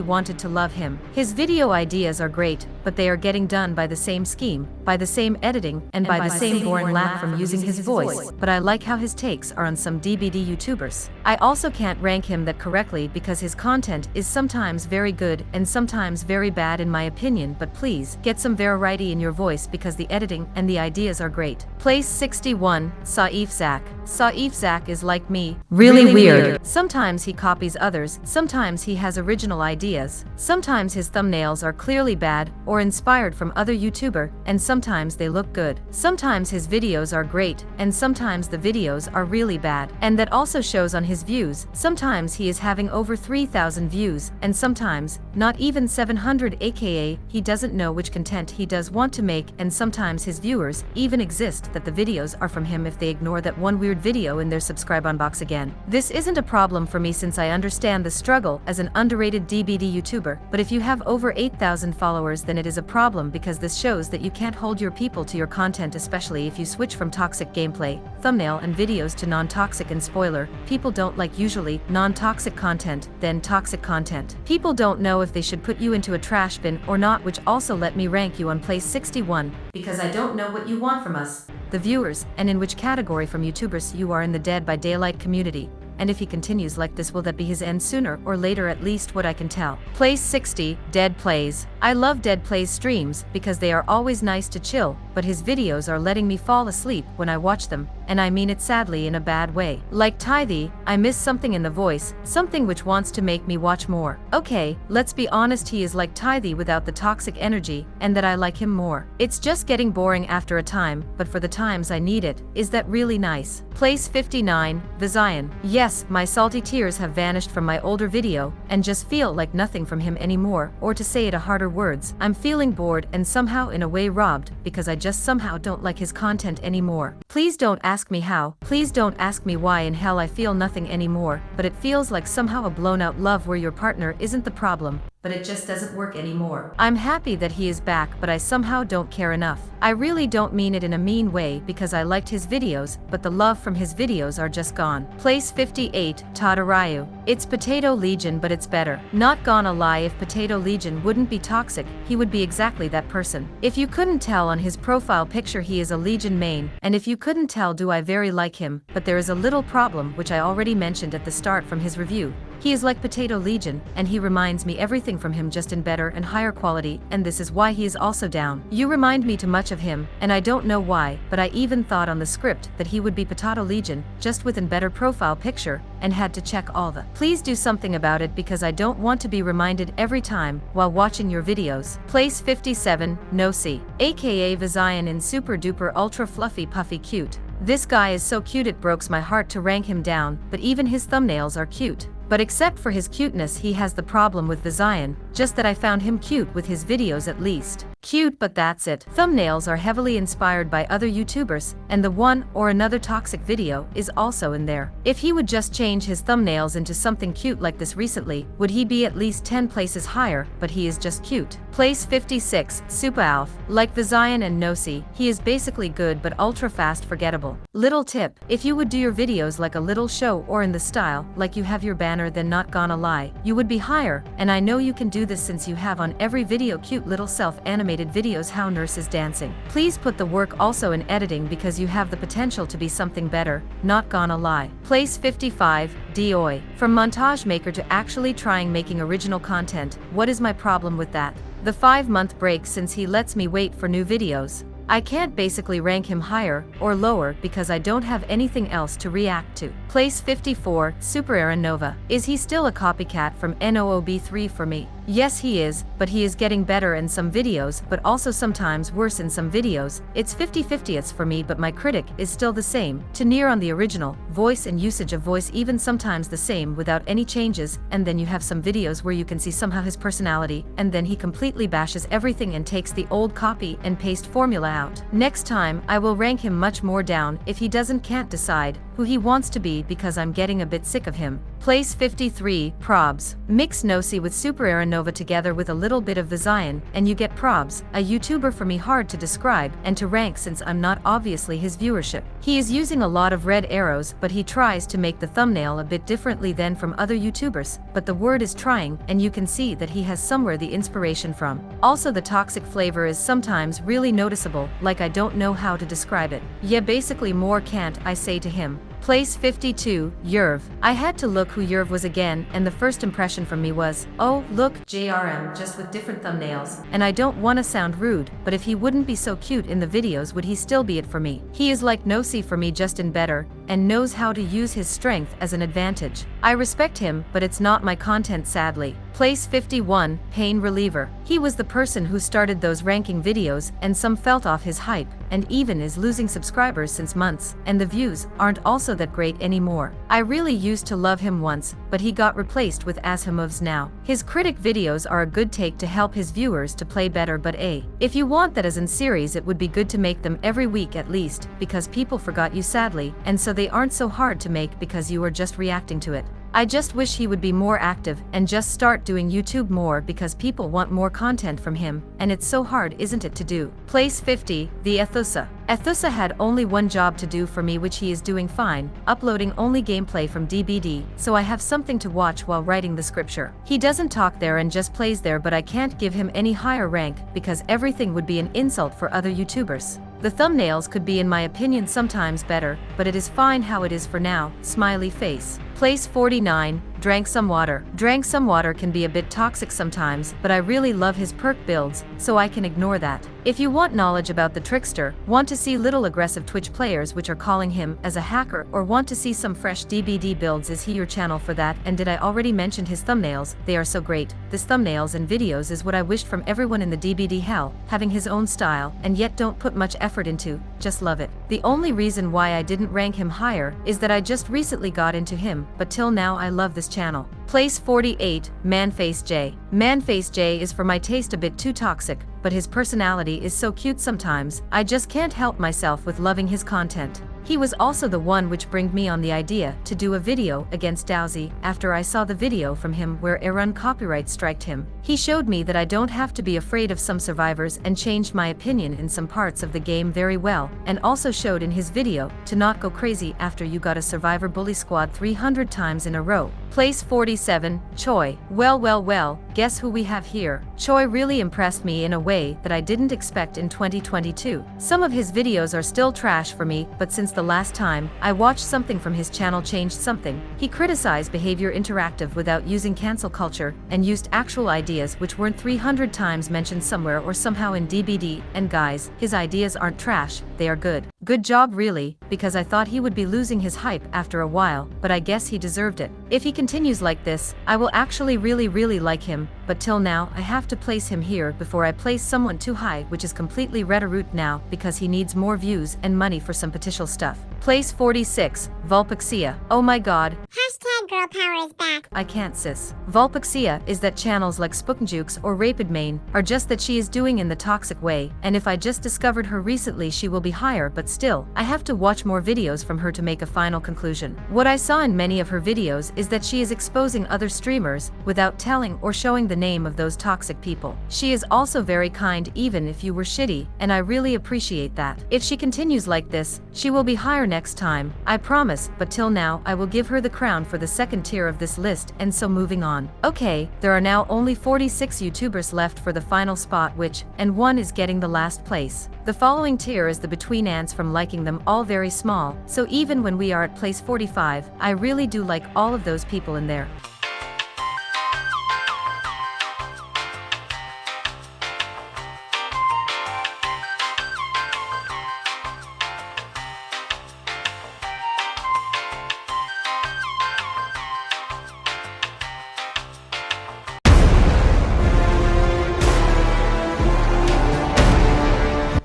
wanted to love him. His video ideas are great, but they are getting done by the same scheme, by the same editing, and by the same boring laugh from using his voice, but I like how his takes are on some DBD YouTubers. I also can't rank him that correctly because his content is sometimes very good and sometimes very bad in my opinion, but please, get some variety in your voice because the editing and the ideas are great. Place 61, Saif Zach. Saif Zach is like me, really weird. Sometimes he copies others, sometimes he has original ideas, sometimes his thumbnails are clearly bad or inspired from other YouTuber, and sometimes they look good. Sometimes his videos are great, and sometimes the videos are really bad, and that also shows on his views. Sometimes he is having over 3,000 views, and sometimes not even 700, aka he doesn't know which content he does want to make, and sometimes his viewers even exist that the videos are from him if they ignore that one weird video in their subscribe on box again. This isn't a problem for me since I understand the struggle as an underrated DBD YouTuber, but if you have over 8,000 followers then it is a problem because this shows that you can't hold your people to your content, especially if you switch from toxic gameplay, thumbnail and videos to non-toxic, and spoiler, people don't like usually non-toxic content, then toxic content. People don't know if they should put you into a trash bin or not, which also let me rank you on place 61, because I don't know what you want from us, the viewers, and in which category from YouTubers you are in the Dead by Daylight community. And if he continues like this, will that be his end sooner or later, at least what I can tell. Place 60, Dead Plays. I love Dead Plays streams because they are always nice to chill, but his videos are letting me fall asleep when I watch them, and I mean it sadly in a bad way. Like Tihi, I miss something in the voice, something which wants to make me watch more. Okay, let's be honest, he is like Tihi without the toxic energy, and that I like him more. It's just getting boring after a time, but for the times I need it, is that really nice. Place 59, Vizion. Yes, my salty tears have vanished from my older video, and just feel like nothing from him anymore, or to say it a harder words, I'm feeling bored and somehow in a way robbed, because I just somehow don't like his content anymore. Please don't ask me how, please don't ask me why in hell I feel nothing anymore, but it feels like somehow a blown out love where your partner isn't the problem, but it just doesn't work anymore. I'm happy that he is back, but I somehow don't care enough. I really don't mean it in a mean way because I liked his videos, but the love from his videos are just gone. Place 58, Todarayu. It's Potato Legion, but it's better. Not gonna lie, if Potato Legion wouldn't be toxic, he would be exactly that person. If you couldn't tell on his profile picture, he is a Legion main, and if you couldn't tell, do I very like him, but there is a little problem which I already mentioned at the start from his review. He is like Potato Legion, and he reminds me everything from him, just in better and higher quality, and this is why he is also down. You remind me too much of him, and I don't know why, but I even thought on the script that he would be Potato Legion, just with a better profile picture, and had to check all the. Please do something about it because I don't want to be reminded every time while watching your videos. Place 57, Nosi, aka Vizion in Super Duper Ultra Fluffy Puffy Cute. This guy is so cute it breaks my heart to rank him down, but even his thumbnails are cute. But except for his cuteness, he has the problem with Vizion, just that I found him cute with his videos at least. Cute, but that's it. Thumbnails are heavily inspired by other YouTubers, and the one or another toxic video is also in there. If he would just change his thumbnails into something cute like this recently, would he be at least 10 places higher, but he is just cute. Place 56, SupaAlf. Like Vizion and Nosi, he is basically good but ultra fast forgettable. Little tip, if you would do your videos like a little show or in the style, like you have your banner, then not gonna lie, you would be higher, and I know you can do this since you have on every video cute little self-animated videos how nurse is dancing. Please put the work also in editing because you have the potential to be something better, not gonna lie. Place 55, Doi. From montage maker to actually trying making original content, what is my problem with that? The 5-month break since he lets me wait for new videos. I can't basically rank him higher or lower because I don't have anything else to react to. Place 54, Super Ayrun Nova. Is he still a copycat from NOOB3 for me? Yes, he is, but he is getting better in some videos, but also sometimes worse in some videos. It's 50-50ths for me, but my critic is still the same, to near on the original, voice and usage of voice even sometimes the same without any changes, and then you have some videos where you can see somehow his personality, and then he completely bashes everything and takes the old copy and paste formula out. Next time, I will rank him much more down if he can't decide who he wants to be because I'm getting a bit sick of him. Place 53, Probs. Mix Nosi with Super Ayrun Nova together with a little bit of Vizion, and you get Probs, a YouTuber for me hard to describe and to rank since I'm not obviously his viewership. He is using a lot of red arrows, but he tries to make the thumbnail a bit differently than from other YouTubers, but the word is trying, and you can see that he has somewhere the inspiration from. Also the toxic flavor is sometimes really noticeable, like I don't know how to describe it. Yeah, basically more can't I say to him. Place 52, Yerv. I had to look who Yerv was again, and the first impression from me was, oh, look, JRM, just with different thumbnails. And I don't want to sound rude, but if he wouldn't be so cute in the videos, would he still be it for me? He is like Nosi for me, just in better, and knows how to use his strength as an advantage. I respect him, but it's not my content, sadly. Place 51, PainReliever. He was the person who started those ranking videos, and some felt off his hype, and even is losing subscribers since months, and the views aren't also that great anymore. I really used to love him once, but he got replaced with Azhymovs now. His critic videos are a good take to help his viewers to play better, but if you want that as in series, it would be good to make them every week at least, because people forgot you sadly, and so they aren't so hard to make because you are just reacting to it. I just wish he would be more active and just start doing YouTube more because people want more content from him, and it's so hard, isn't it, to do? Place 50, the Ethusa. Ethusa had only one job to do for me, which he is doing fine, uploading only gameplay from DBD, so I have something to watch while writing the scripture. He doesn't talk there and just plays there, but I can't give him any higher rank because everything would be an insult for other YouTubers. The thumbnails could be, in my opinion, sometimes better, but it is fine how it is for now. Smiley face. Place 49, drank some water. Drank some water can be a bit toxic sometimes, but I really love his perk builds, so I can ignore that. If you want knowledge about the trickster, want to see little aggressive Twitch players which are calling him as a hacker, or want to see some fresh DBD builds, is he your channel for that? And did I already mention his thumbnails? They are so great. This thumbnails and videos is what I wished from everyone in the DBD hell, having his own style, and yet don't put much effort into, just love it. The only reason why I didn't rank him higher is that I just recently got into him, but till now I love this channel. Place 48, Manface J. Manface J is for my taste a bit too toxic, but his personality is so cute sometimes, I just can't help myself with loving his content. He was also the one which bringed me on the idea to do a video against Dowsey after I saw the video from him where Ayrun copyright striked him. He showed me that I don't have to be afraid of some survivors and changed my opinion in some parts of the game very well, and also showed in his video to not go crazy after you got a survivor bully squad 300 times in a row. Place 47, Choi. Well, guess who we have here? Choi really impressed me in a way that I didn't expect in 2022. Some of his videos are still trash for me, but since the last time I watched something from his channel changed something. He criticized behavior interactive without using cancel culture, and used actual ideas which weren't 300 times mentioned somewhere or somehow in DBD, and guys, his ideas aren't trash, they are good. Good job really, because I thought he would be losing his hype after a while, but I guess he deserved it. If he continues like this, I will actually really like him, but till now I have to place him here before I place someone too high, which is completely Redaroot now because he needs more views and money for some potential stuff. Place 46, Vulpixia. Oh my god. Hashtag girl power is back. I can't sis. Vulpixia is that channels like Spookjukes or Rapidmain are just that she is doing in the toxic way, and if I just discovered her recently she will be higher, but still, I have to watch more videos from her to make a final conclusion. What I saw in many of her videos is that she is exposing other streamers without telling or showing the name of those toxic people. She is also very kind even if you were shitty, and I really appreciate that. If she continues like this, she will be higher next time, I promise, but till now I will give her the crown for the second tier of this list, and so moving on. Okay, there are now only 46 YouTubers left for the final spot, and one is getting the last place. The following tier is the between ants from liking them all very small, so even when we are at place 45, I really do like all of those people in there.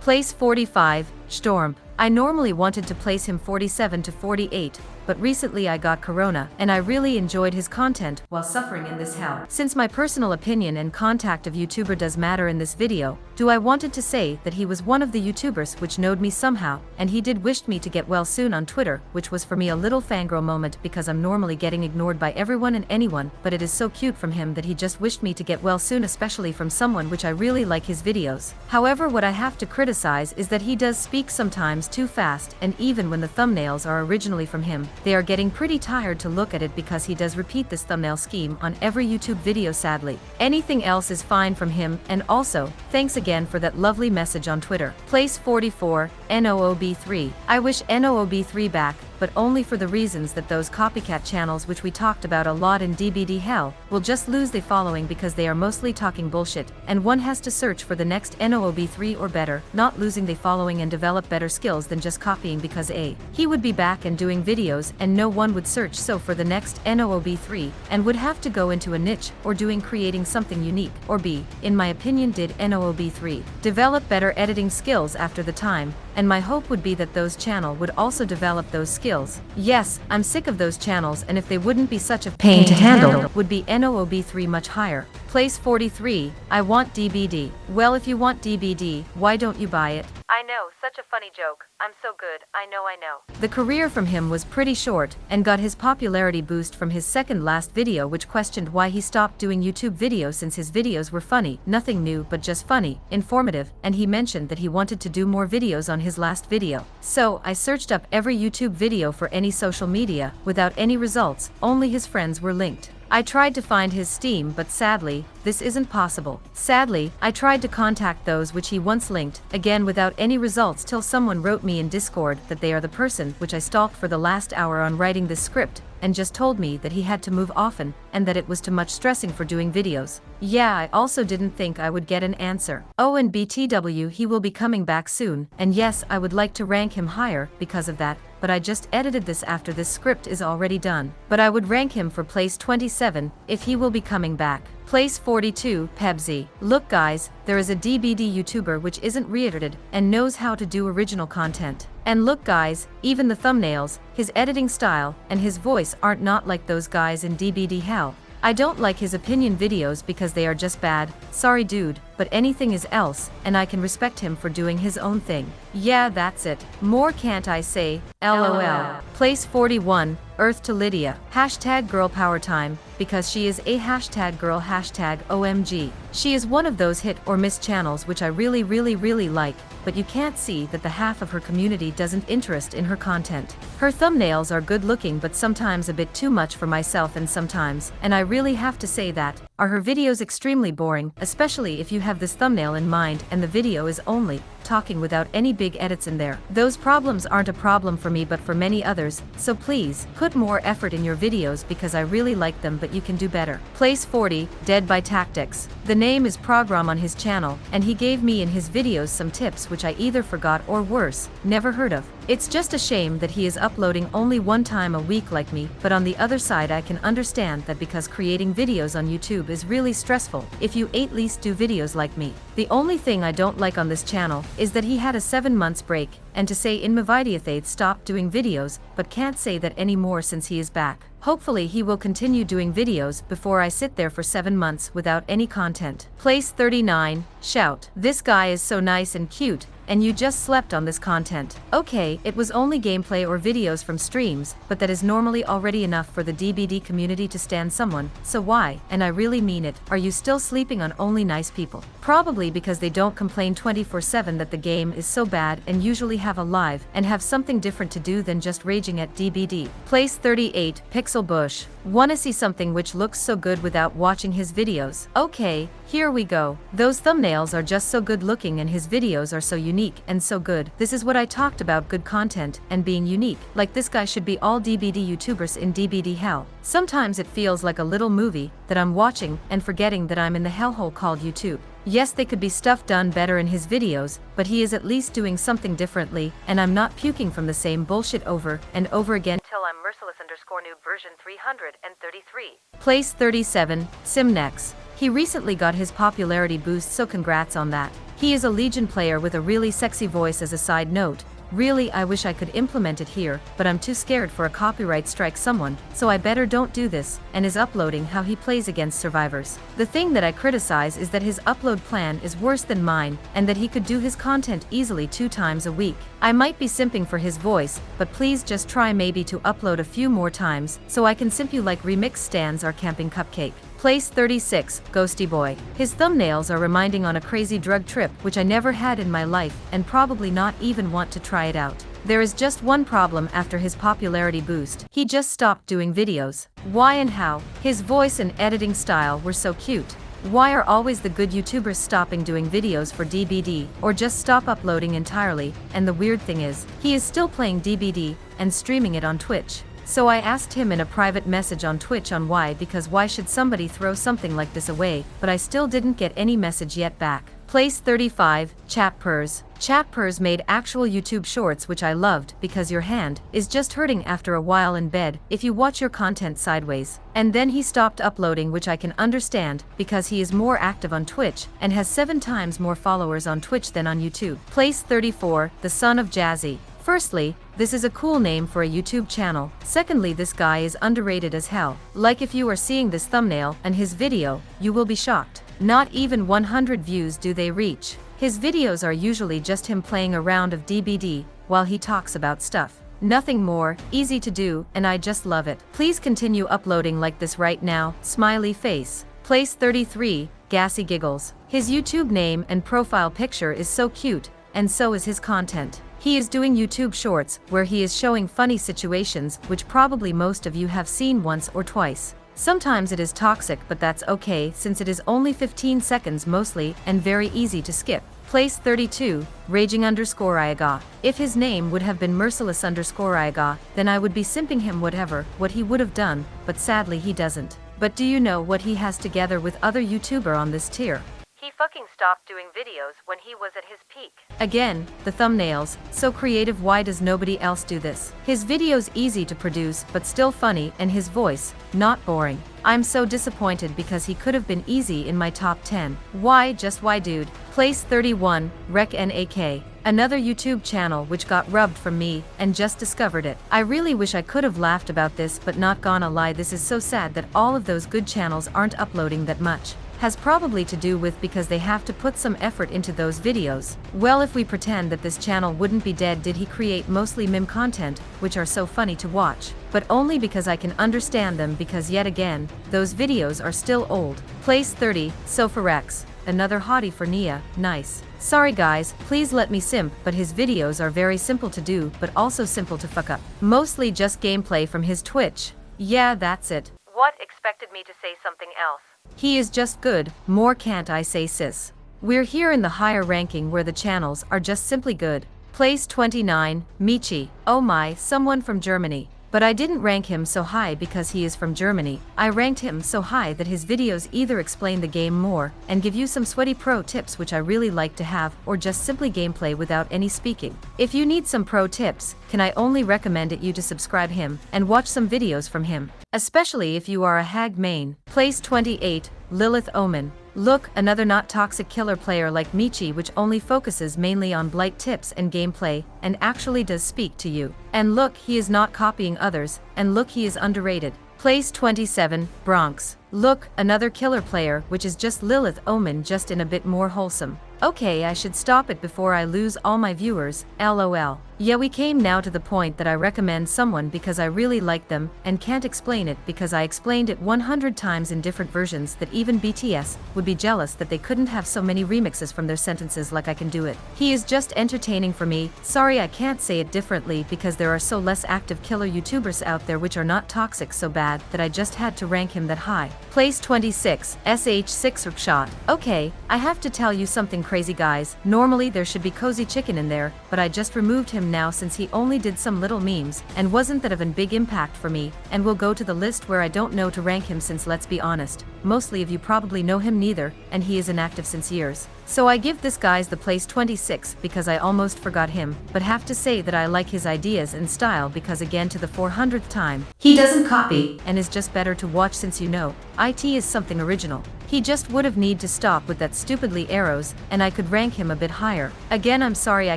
Place 45, StormP. I normally wanted to place him 47 to 48, but recently I got corona, and I really enjoyed his content while suffering in this hell. Since my personal opinion and contact of YouTuber does matter in this video, I wanted to say that he was one of the YouTubers which knowed me somehow, and he did wished me to get well soon on Twitter, which was for me a little fangirl moment because I'm normally getting ignored by everyone and anyone, but it is so cute from him that he just wished me to get well soon, especially from someone which I really like his videos. However, what I have to criticize is that he does speak sometimes too fast, and even when the thumbnails are originally from him, they are getting pretty tired to look at it because he does repeat this thumbnail scheme on every YouTube video sadly. Anything else is fine from him, and also, thanks again for that lovely message on Twitter. Place 44, NOOB3. I wish NOOB3 back, but only for the reasons that those copycat channels which we talked about a lot in DBD hell will just lose their following because they are mostly talking bullshit, and one has to search for the next NOOB3 or better, not losing their following and develop better skills than just copying because he would be back and doing videos and no one would search so for the next NOOB3 and would have to go into a niche or creating something unique, or in my opinion did NOOB3 develop better editing skills after the time, and my hope would be that those channel would also develop those skills. Yes, I'm sick of those channels, and if they wouldn't be such a pain to handle, would be NOOB3 much higher. Place 43, I want DBD. Well, if you want DBD, why don't you buy it? I know, such a funny joke. I'm so good, I know. The career from him was pretty short, and got his popularity boost from his second last video, which questioned why he stopped doing YouTube videos since his videos were funny, nothing new but just funny, informative, and he mentioned that he wanted to do more videos on his last video. So, I searched up every YouTube video for any social media, without any results, only his friends were linked. I tried to find his Steam, but sadly, this isn't possible. Sadly, I tried to contact those which he once linked, again without any results, till someone wrote me in Discord that they are the person which I stalked for the last hour on writing this script, and just told me that he had to move often, and that it was too much stressing for doing videos. Yeah, I also didn't think I would get an answer. Oh, and BTW, he will be coming back soon, and yes, I would like to rank him higher because of that, but I just edited this after this script is already done. But I would rank him for place 27, if he will be coming back. Place 42, Pebsy. Look guys, there is a DBD YouTuber which isn't re-edited, and knows how to do original content. And look guys, even the thumbnails, his editing style, and his voice aren't not like those guys in DBD hell. I don't like his opinion videos because they are just bad, sorry dude, but anything is else, and I can respect him for doing his own thing. Yeah, that's it. More can't I say, LOL. Place 41, Earth to Lydia. Hashtag girl power time, because she is a hashtag girl hashtag OMG. She is one of those hit or miss channels which I really like, but you can't see that the half of her community doesn't interest in her content. Her thumbnails are good looking but sometimes a bit too much for myself, and sometimes, and I really have to say that, are her videos extremely boring, especially if you have this thumbnail in mind and the video is only talking without any big edits in there. Those problems aren't a problem for me but for many others, so please, put more effort in your videos because I really like them, but you can do better. Place 40, Dead by Tactics. The name is Program on his channel, and he gave me in his videos some tips which I either forgot or worse, never heard of. It's just a shame that he is uploading only one time a week like me, but on the other side I can understand that because creating videos on YouTube is really stressful, if you at least do videos like me. The only thing I don't like on this channel is that he had a 7 months break, and to say in Mavidiathate stopped doing videos, but can't say that anymore since he is back. Hopefully he will continue doing videos before I sit there for 7 months without any content. Place 39, Shout. This guy is so nice and cute, and you just slept on this content. Okay, it was only gameplay or videos from streams, but that is normally already enough for the DBD community to stand someone, so why, and I really mean it, are you still sleeping on only nice people? Probably because they don't complain 24/7 that the game is so bad and usually have a live and have something different to do than just raging at DBD. Place 38, Pixel Bush. Wanna see something which looks so good without watching his videos? Okay, here we go. Those thumbnails are just so good looking and his videos are so unique and so good. This is what I talked about, good content and being unique. Like this guy should be all DBD YouTubers in DBD hell. Sometimes it feels like a little movie that I'm watching and forgetting that I'm in the hellhole called YouTube. Yes, they could be stuff done better in his videos, but he is at least doing something differently, and I'm not puking from the same bullshit over and over again till I'm Merciless_noob version 333. Place 37, Simnex. He recently got his popularity boost, so congrats on that. He is a Legion player with a really sexy voice. As a side note, really I wish I could implement it here, but I'm too scared for a copyright strike someone, so I better don't do this, and is uploading how he plays against survivors. The thing that I criticize is that his upload plan is worse than mine, and that he could do his content easily 2 times a week. I might be simping for his voice, but please just try maybe to upload a few more times, so I can simp you like Remix Stands or Camping Cupcake. Place 36, Ghosty Boy. His thumbnails are reminding on a crazy drug trip which I never had in my life and probably not even want to try it out. There is just one problem after his popularity boost. He just stopped doing videos. Why and how? His voice and editing style were so cute. Why are always the good YouTubers stopping doing videos for DBD, or just stop uploading entirely? And the weird thing is, he is still playing DBD and streaming it on Twitch. So I asked him in a private message on Twitch on why, because why should somebody throw something like this away, but I still didn't get any message yet back. Place 35, Chappers. Chappers made actual YouTube shorts which I loved because your hand is just hurting after a while in bed if you watch your content sideways. And then he stopped uploading, which I can understand because he is more active on Twitch and has 7 times more followers on Twitch than on YouTube. Place 34, the son of Jazzy. Firstly, this is a cool name for a YouTube channel. Secondly, this guy is underrated as hell. Like if you are seeing this thumbnail and his video, you will be shocked. Not even 100 views do they reach. His videos are usually just him playing a round of DBD while he talks about stuff. Nothing more, easy to do, and I just love it. Please continue uploading like this right now, smiley face. Place 33, Gassy Giggles. His YouTube name and profile picture is so cute, and so is his content. He is doing YouTube shorts where he is showing funny situations which probably most of you have seen once or twice. Sometimes it is toxic, but that's okay since it is only 15 seconds mostly and very easy to skip. Place 32, Raging_Iaga. If his name would have been Merciless_Iaga, then I would be simping him what he would have done, but sadly he doesn't. But do you know what he has together with other YouTuber on this tier? He fucking stopped doing videos when he was at his peak. Again, the thumbnails, so creative. Why does nobody else do this? His videos easy to produce but still funny, and his voice, not boring. I'm so disappointed because he could have been easy in my top 10. Why, just why dude? Place 31, RecNAK. Another YouTube channel which got rubbed from me and just discovered it. I really wish I could have laughed about this, but not gonna lie, this is so sad that all of those good channels aren't uploading that much. Has probably to do with because they have to put some effort into those videos. Well, if we pretend that this channel wouldn't be dead, did he create mostly meme content, which are so funny to watch? But only because I can understand them, because yet again, those videos are still old. Place 30, Sofarex. Another hottie for Nia, nice. Sorry guys, please let me simp, but his videos are very simple to do, but also simple to fuck up. Mostly just gameplay from his Twitch. Yeah, that's it. What, expected me to say something else? He is just good, more can't I say sis. We're here in the higher ranking where the channels are just simply good. Place 29, Michi. Oh my, someone from Germany. But I didn't rank him so high because he is from Germany. I ranked him so high that his videos either explain the game more and give you some sweaty pro tips, which I really like to have, or just simply gameplay without any speaking. If you need some pro tips, can I only recommend it you to subscribe him and watch some videos from him. Especially if you are a hag main. Place 28, Lilith Omen. Look, another not toxic killer player like Michi, which only focuses mainly on blight tips and gameplay, and actually does speak to you. And look, he is not copying others, and look, he is underrated. Place 27, Bronx. Look, another killer player, which is just Lilith Omen, just in a bit more wholesome. Okay, I should stop it before I lose all my viewers, lol. Yeah, we came now to the point that I recommend someone because I really like them, and can't explain it because I explained it 100 times in different versions that even BTS would be jealous that they couldn't have so many remixes from their sentences like I can do it. He is just entertaining for me. Sorry, I can't say it differently because there are so less active killer YouTubers out there which are not toxic so bad that I just had to rank him that high. Place 26, SH6 Shot. Okay, I have to tell you something crazy guys. Normally there should be Cozy Chicken in there, but I just removed him now since he only did some little memes and wasn't that of an big impact for me, and will go to the list where I don't know to rank him since let's be honest, mostly of you probably know him neither, and he is inactive since years. So I give this guy's the place 26 because I almost forgot him, but have to say that I like his ideas and style because again to the 400th time, he doesn't copy and is just better to watch since you know, IT is something original. He just would have need to stop with that stupidly arrows, and I could rank him a bit higher. Again, I'm sorry I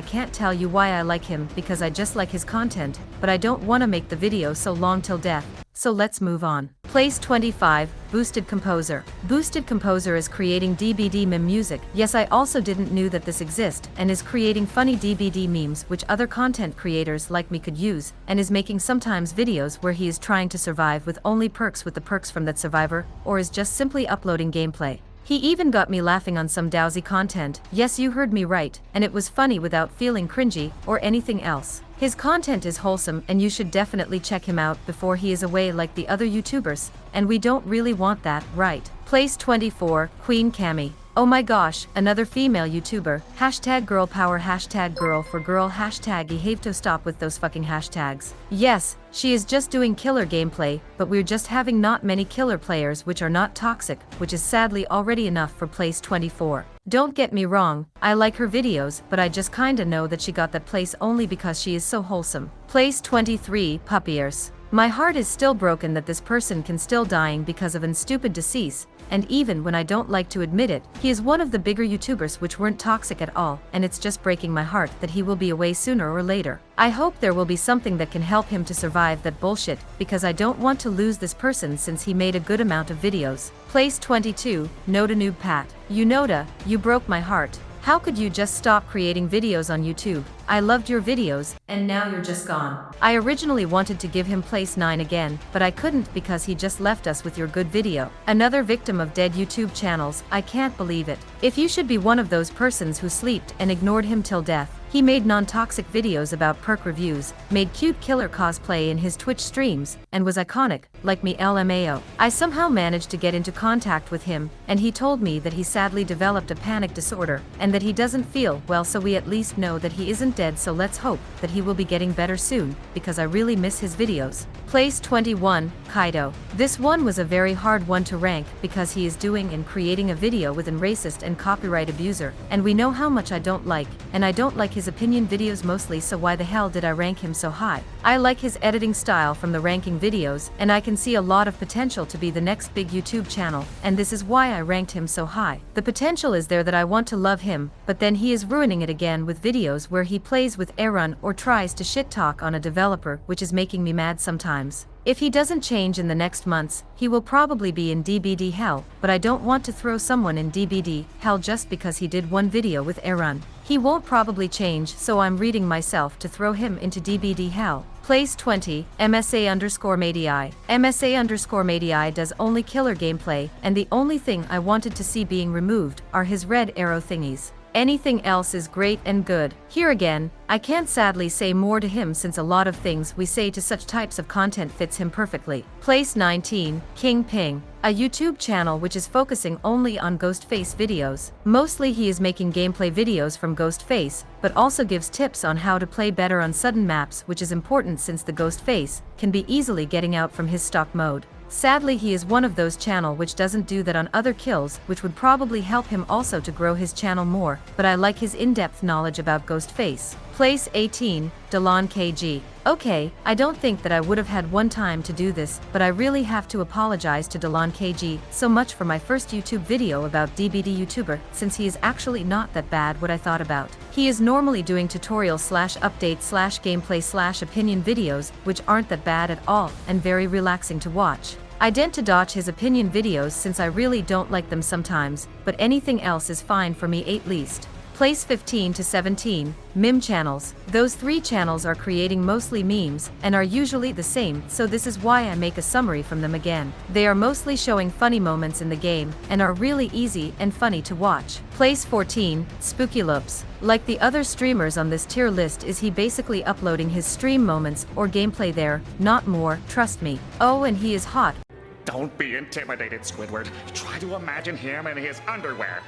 can't tell you why I like him because I just like his content, but I don't want to make the video so long till death. So let's move on. Place 25, Boosted Composer. Boosted Composer is creating DBD meme music. Yes, I also didn't knew that this exists, and is creating funny DBD memes which other content creators like me could use, and is making sometimes videos where he is trying to survive with only perks with the perks from that survivor, or is just simply uploading gameplay. He even got me laughing on some Dowsey content. Yes, you heard me right, and it was funny without feeling cringy or anything else. His content is wholesome and you should definitely check him out before he is away like the other YouTubers, and we don't really want that, right? Place 24, Queen Cammy. Oh my gosh, another female YouTuber. Hashtag girl power, hashtag girl for girl, hashtag you have to stop with those fucking hashtags. Yes, she is just doing killer gameplay, but we're just having not many killer players which are not toxic, which is sadly already enough for place 24. Don't get me wrong, I like her videos, but I just kinda know that she got that place only because she is so wholesome. Place 23, Puppers. My heart is still broken that this person can still dying because of an stupid decease, and even when I don't like to admit it, he is one of the bigger YouTubers which weren't toxic at all, and it's just breaking my heart that he will be away sooner or later. I hope there will be something that can help him to survive that bullshit, because I don't want to lose this person since he made a good amount of videos. Place 22, Noda Noob Pat. You Noda, you broke my heart. How could you just stop creating videos on YouTube? I loved your videos, and now you're just gone. I originally wanted to give him place 9 again, but I couldn't because he just left us with your good video. Another victim of dead YouTube channels, I can't believe it. If you should be one of those persons who slept and ignored him till death. He made non-toxic videos about perk reviews, made cute killer cosplay in his Twitch streams, and was iconic, like me LMAO. I somehow managed to get into contact with him, and he told me that he sadly developed a panic disorder, and that he doesn't feel well, so we at least know that he isn't dead, so let's hope that he will be getting better soon, because I really miss his videos. Place 21, OchiDO. This one was a very hard one to rank, because he is doing and creating a video with an racist and copyright abuser, and we know how much I don't like, and I don't like his opinion videos mostly, so why the hell did I rank him so high? I like his editing style from the ranking videos, and I can see a lot of potential to be the next big YouTube channel, and this is why I ranked him so high. The potential is there that I want to love him, but then he is ruining it again with videos where he plays with Ayrun or tries to shit talk on a developer, which is making me mad sometimes. If he doesn't change in the next months, he will probably be in DBD hell, but I don't want to throw someone in DBD hell just because he did one video with Ayrun. He won't probably change, so I'm reading myself to throw him into DBD hell. Place 20, MSA_MADI. MSA_MADI does only killer gameplay, and the only thing I wanted to see being removed are his red arrow thingies. Anything else is great and good. Here again, I can't sadly say more to him since a lot of things we say to such types of content fits him perfectly. Place 19, King Ping. A YouTube channel which is focusing only on Ghostface videos. Mostly he is making gameplay videos from Ghostface, but also gives tips on how to play better on sudden maps, which is important since the Ghostface can be easily getting out from his stock mode. Sadly, he is one of those channel which doesn't do that on other kills, which would probably help him also to grow his channel more, but I like his in-depth knowledge about Ghostface. Place 18, DyllonKG. Okay, I don't think that I would have had one time to do this, but I really have to apologize to DyllonKG so much for my first YouTube video about DBD YouTuber, since he is actually not that bad what I thought about. He is normally doing tutorial/update/gameplay/opinion videos, which aren't that bad at all, and very relaxing to watch. I tend to dodge his opinion videos since I really don't like them sometimes, but anything else is fine for me at least. Place 15 to 17, meme channels. Those 3 channels are creating mostly memes, and are usually the same, so this is why I make a summary from them again. They are mostly showing funny moments in the game, and are really easy and funny to watch. Place 14, Spookylops. Like the other streamers on this tier list is he basically uploading his stream moments or gameplay there, not more, trust me. Oh, and he is hot. Don't be intimidated, Squidward. Try to imagine him in his underwear.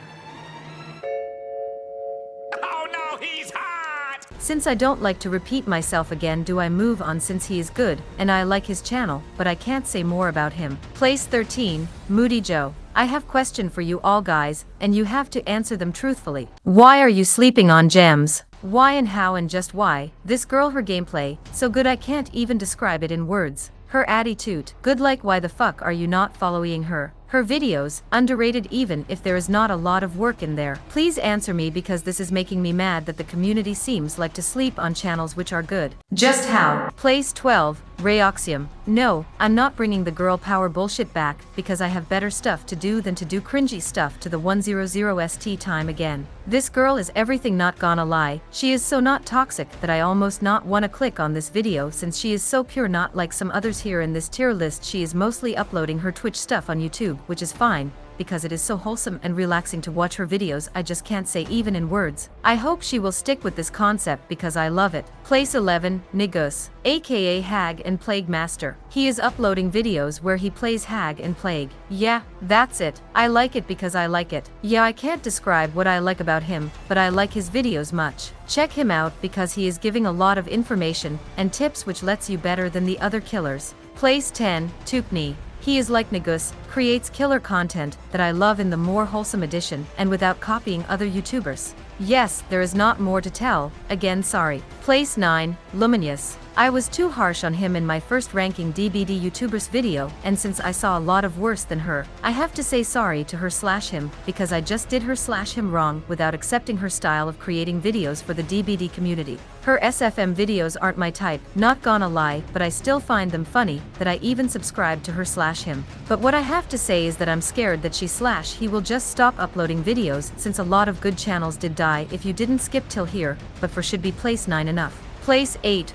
Oh no, he's hot! Since I don't like to repeat myself again, do I move on since he is good, and I like his channel, but I can't say more about him. Place 13, Moody Joe. I have question for you all guys, and you have to answer them truthfully. Why are you sleeping on gems? Why and how and just why? This girl, her gameplay, so good I can't even describe it in words. Her attitude, good, like why the fuck are you not following her? Her videos, underrated even if there is not a lot of work in there. Please answer me because this is making me mad that the community seems like to sleep on channels which are good. Just how? Place 12, Rayoxium. No, I'm not bringing the girl power bullshit back because I have better stuff to do than to do cringy stuff to the 100st time again. This girl is everything, not gonna lie. She is so not toxic that I almost not wanna click on this video since she is so pure, not like some others here in this tier list. She is mostly uploading her Twitch stuff on YouTube, which is fine, because it is so wholesome and relaxing to watch her videos. I just can't say even in words. I hope she will stick with this concept because I love it. Place 11, Negoose, aka Hag and Plague Master. He is uploading videos where he plays Hag and Plague. Yeah, that's it. I like it because I like it. Yeah, I can't describe what I like about him, but I like his videos much. Check him out because he is giving a lot of information and tips which lets you better than the other killers. Place 10, Tooten. He is like Negoose, creates killer content that I love in the more wholesome edition and without copying other YouTubers. Yes, there is not more to tell, again sorry. Place 9, Luminious. I was too harsh on him in my first ranking DBD YouTubers video, and since I saw a lot of worse than her, I have to say sorry to her/him, because I just did her/him wrong without accepting her style of creating videos for the DBD community. Her SFM videos aren't my type, not gonna lie, but I still find them funny, that I even subscribe to her/him. But what I have to say is that I'm scared that she/he will just stop uploading videos, since a lot of good channels did die if you didn't skip till here, but for should be place 9 enough. Place 8,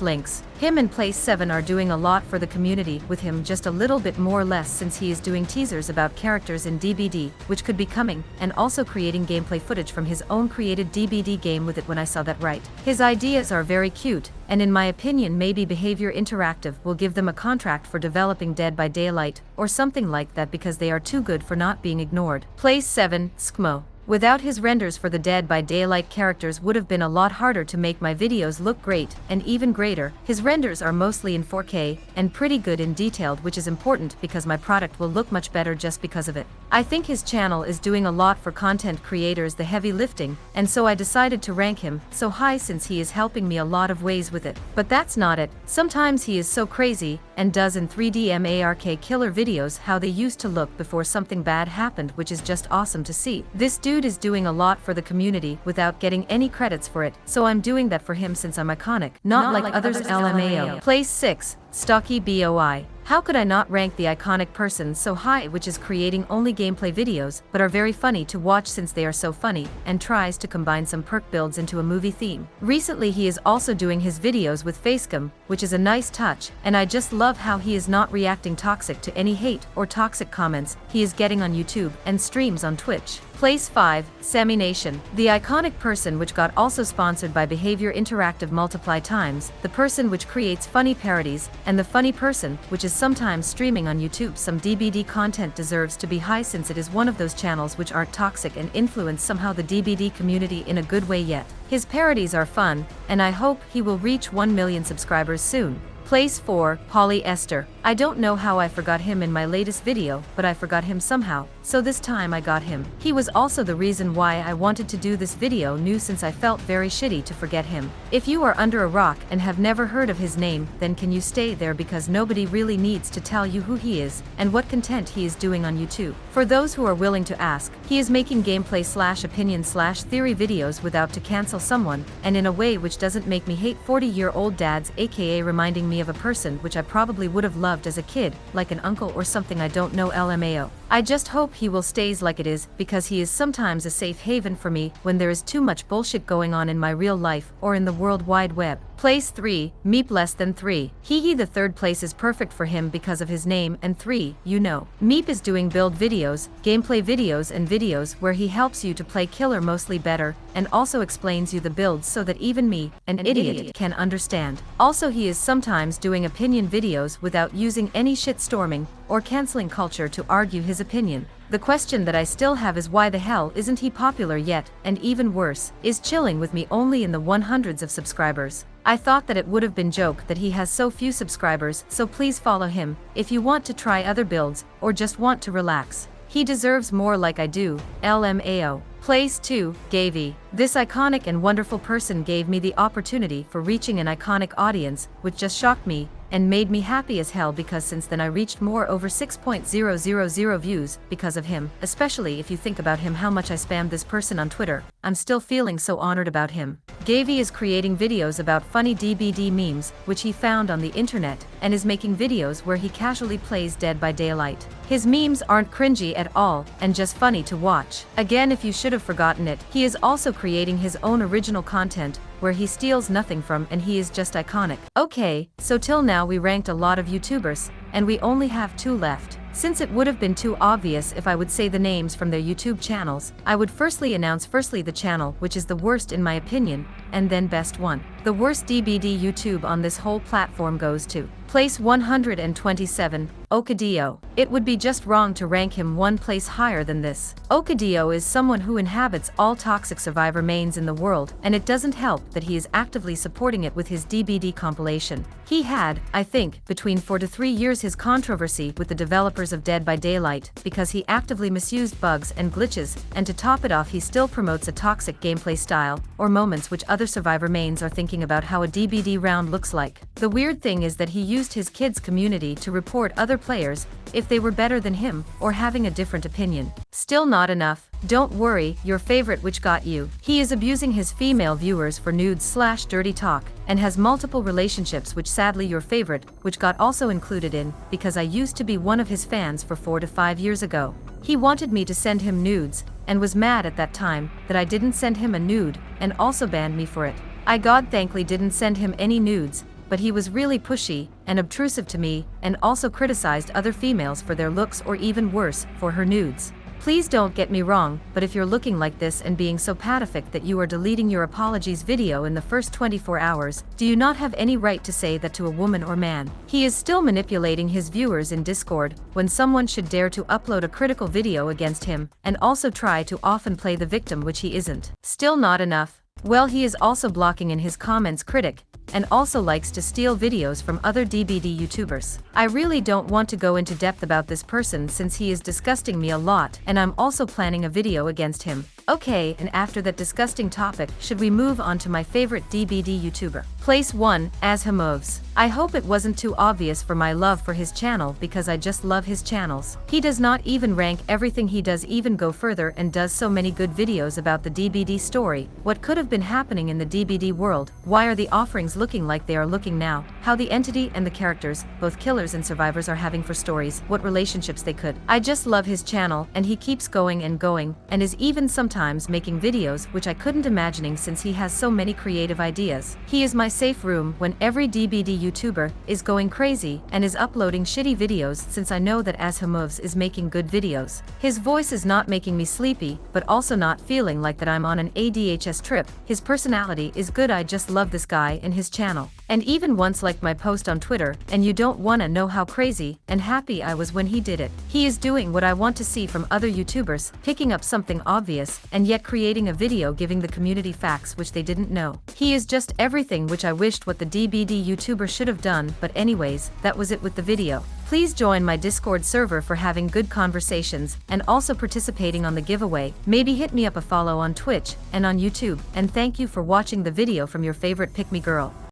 Links. Him and place 7 are doing a lot for the community, with him just a little bit more or less since he is doing teasers about characters in DBD, which could be coming, and also creating gameplay footage from his own created DBD game with it when I saw that right. His ideas are very cute, and in my opinion maybe Behavior Interactive will give them a contract for developing Dead by Daylight, or something like that because they are too good for not being ignored. Place 7, Skemooo. Without his renders for the Dead by Daylight characters would have been a lot harder to make my videos look great, and even greater. His renders are mostly in 4K, and pretty good and detailed, which is important because my product will look much better just because of it. I think his channel is doing a lot for content creators, the heavy lifting, and so I decided to rank him so high since he is helping me a lot of ways with it. But that's not it. Sometimes he is so crazy, and does in 3D MARK killer videos how they used to look before something bad happened, which is just awesome to see. This dude is doing a lot for the community without getting any credits for it, so I'm doing that for him since I'm iconic, not like others LMAO. Place 6, Stocky BOI. How could I not rank the iconic person so high, which is creating only gameplay videos, but are very funny to watch since they are so funny, and tries to combine some perk builds into a movie theme. Recently he is also doing his videos with facecam, which is a nice touch, and I just love how he is not reacting toxic to any hate or toxic comments he is getting on YouTube and streams on Twitch. Place 5, Samination. The iconic person which got also sponsored by Behavior Interactive multiply times, the person which creates funny parodies, and the funny person which is sometimes streaming on YouTube. Some DBD content deserves to be high since it is one of those channels which aren't toxic and influence somehow the DBD community in a good way yet. His parodies are fun, and I hope he will reach 1 million subscribers soon. Place 4, Polyester. I don't know how I forgot him in my latest video, but I forgot him somehow, so this time I got him. He was also the reason why I wanted to do this video new since I felt very shitty to forget him. If you are under a rock and have never heard of his name, then can you stay there because nobody really needs to tell you who he is and what content he is doing on YouTube. For those who are willing to ask, he is making gameplay/opinion/theory videos without to cancel someone, and in a way which doesn't make me hate 40-year-old dads, aka reminding me of a person which I probably would have loved as a kid, like an uncle or something I don't know LMAO. I just hope he will stays like it is, because he is sometimes a safe haven for me when there is too much bullshit going on in my real life or in the World Wide Web. Place 3, Meep less than 3. Tihi, the third place is perfect for him because of his name, and 3, you know. Meep is doing build videos, gameplay videos and videos where he helps you to play killer mostly better, and also explains you the builds so that even me, an idiot, can understand. Also he is sometimes doing opinion videos without using any shitstorming or canceling culture to argue his opinion. The question that I still have is why the hell isn't he popular yet, and even worse, is chilling with me only in the 100s of subscribers. I thought that it would have been joke that he has so few subscribers, so please follow him, if you want to try other builds, or just want to relax. He deserves more like I do, LMAO. Place 2, Gavi. This iconic and wonderful person gave me the opportunity for reaching an iconic audience, which just shocked me, and made me happy as hell because since then I reached more over 6,000 views because of him, especially if you think about him how much I spammed this person on Twitter. I'm still feeling so honored about him. Gavi is creating videos about funny DBD memes, which he found on the internet, and is making videos where he casually plays Dead by Daylight. His memes aren't cringy at all, and just funny to watch. Again, if you should have forgotten it, he is also creating his own original content, where he steals nothing from, and he is just iconic. Okay, so till now we ranked a lot of YouTubers, and we only have 2 left. Since it would have been too obvious if I would say the names from their YouTube channels, I would firstly announce the channel which is the worst in my opinion, and then best one. The worst DBD YouTube on this whole platform goes to place 127, OchiDO. It would be just wrong to rank him one place higher than this. OchiDO is someone who inhabits all toxic survivor mains in the world, and it doesn't help that he is actively supporting it with his DBD compilation. He had, I think, between 4 to 3 years his controversy with the developers of Dead by Daylight, because he actively misused bugs and glitches, and to top it off he still promotes a toxic gameplay style, or moments which other survivor mains are thinking about how a DBD round looks like. The weird thing is that he used his kids' community to report other players if they were better than him or having a different opinion. Still not enough. Don't worry, your favorite which got you. He is abusing his female viewers for nudes/dirty talk, and has multiple relationships which sadly your favorite, which got also included in, because I used to be one of his fans for 4 to 5 years ago. He wanted me to send him nudes, and was mad at that time that I didn't send him a nude, and also banned me for it. I God thankfully didn't send him any nudes, but he was really pushy and obtrusive to me, and also criticized other females for their looks or even worse, for her nudes. Please don't get me wrong, but if you're looking like this and being so pathetic that you are deleting your apologies video in the first 24 hours, do you not have any right to say that to a woman or man? He is still manipulating his viewers in Discord, when someone should dare to upload a critical video against him, and also try to often play the victim which he isn't. Still not enough. Well, he is also blocking in his comments critic, and also likes to steal videos from other DBD YouTubers. I really don't want to go into depth about this person since he is disgusting me a lot, and I'm also planning a video against him. Okay, and after that disgusting topic, should we move on to my favorite DBD YouTuber? Place 1, Azhymovs. I hope it wasn't too obvious for my love for his channel because I just love his channels. He does not even rank everything he does, even go further and does so many good videos about the DBD story, what could have been happening in the DBD world, why are the offerings looking like they are looking now, how the entity and the characters, both killers and survivors, are having for stories, what relationships they could. I just love his channel, and he keeps going, and is even sometimes making videos which I couldn't imagining since he has so many creative ideas. He is my safe room when every DBD YouTuber is going crazy and is uploading shitty videos, since I know that Azhymovs is making good videos. His voice is not making me sleepy, but also not feeling like that I'm on an ADHS trip. His personality is good. I just love this guy and his channel. And even once liked my post on Twitter, and you don't wanna know how crazy and happy I was when he did it. He is doing what I want to see from other YouTubers, picking up something obvious, and yet creating a video giving the community facts which they didn't know. He is just everything which I wished what the DBD YouTuber should have done, but anyways, that was it with the video. Please join my Discord server for having good conversations, and also participating on the giveaway. Maybe hit me up a follow on Twitch, and on YouTube, and thank you for watching the video from your favorite pick-me girl.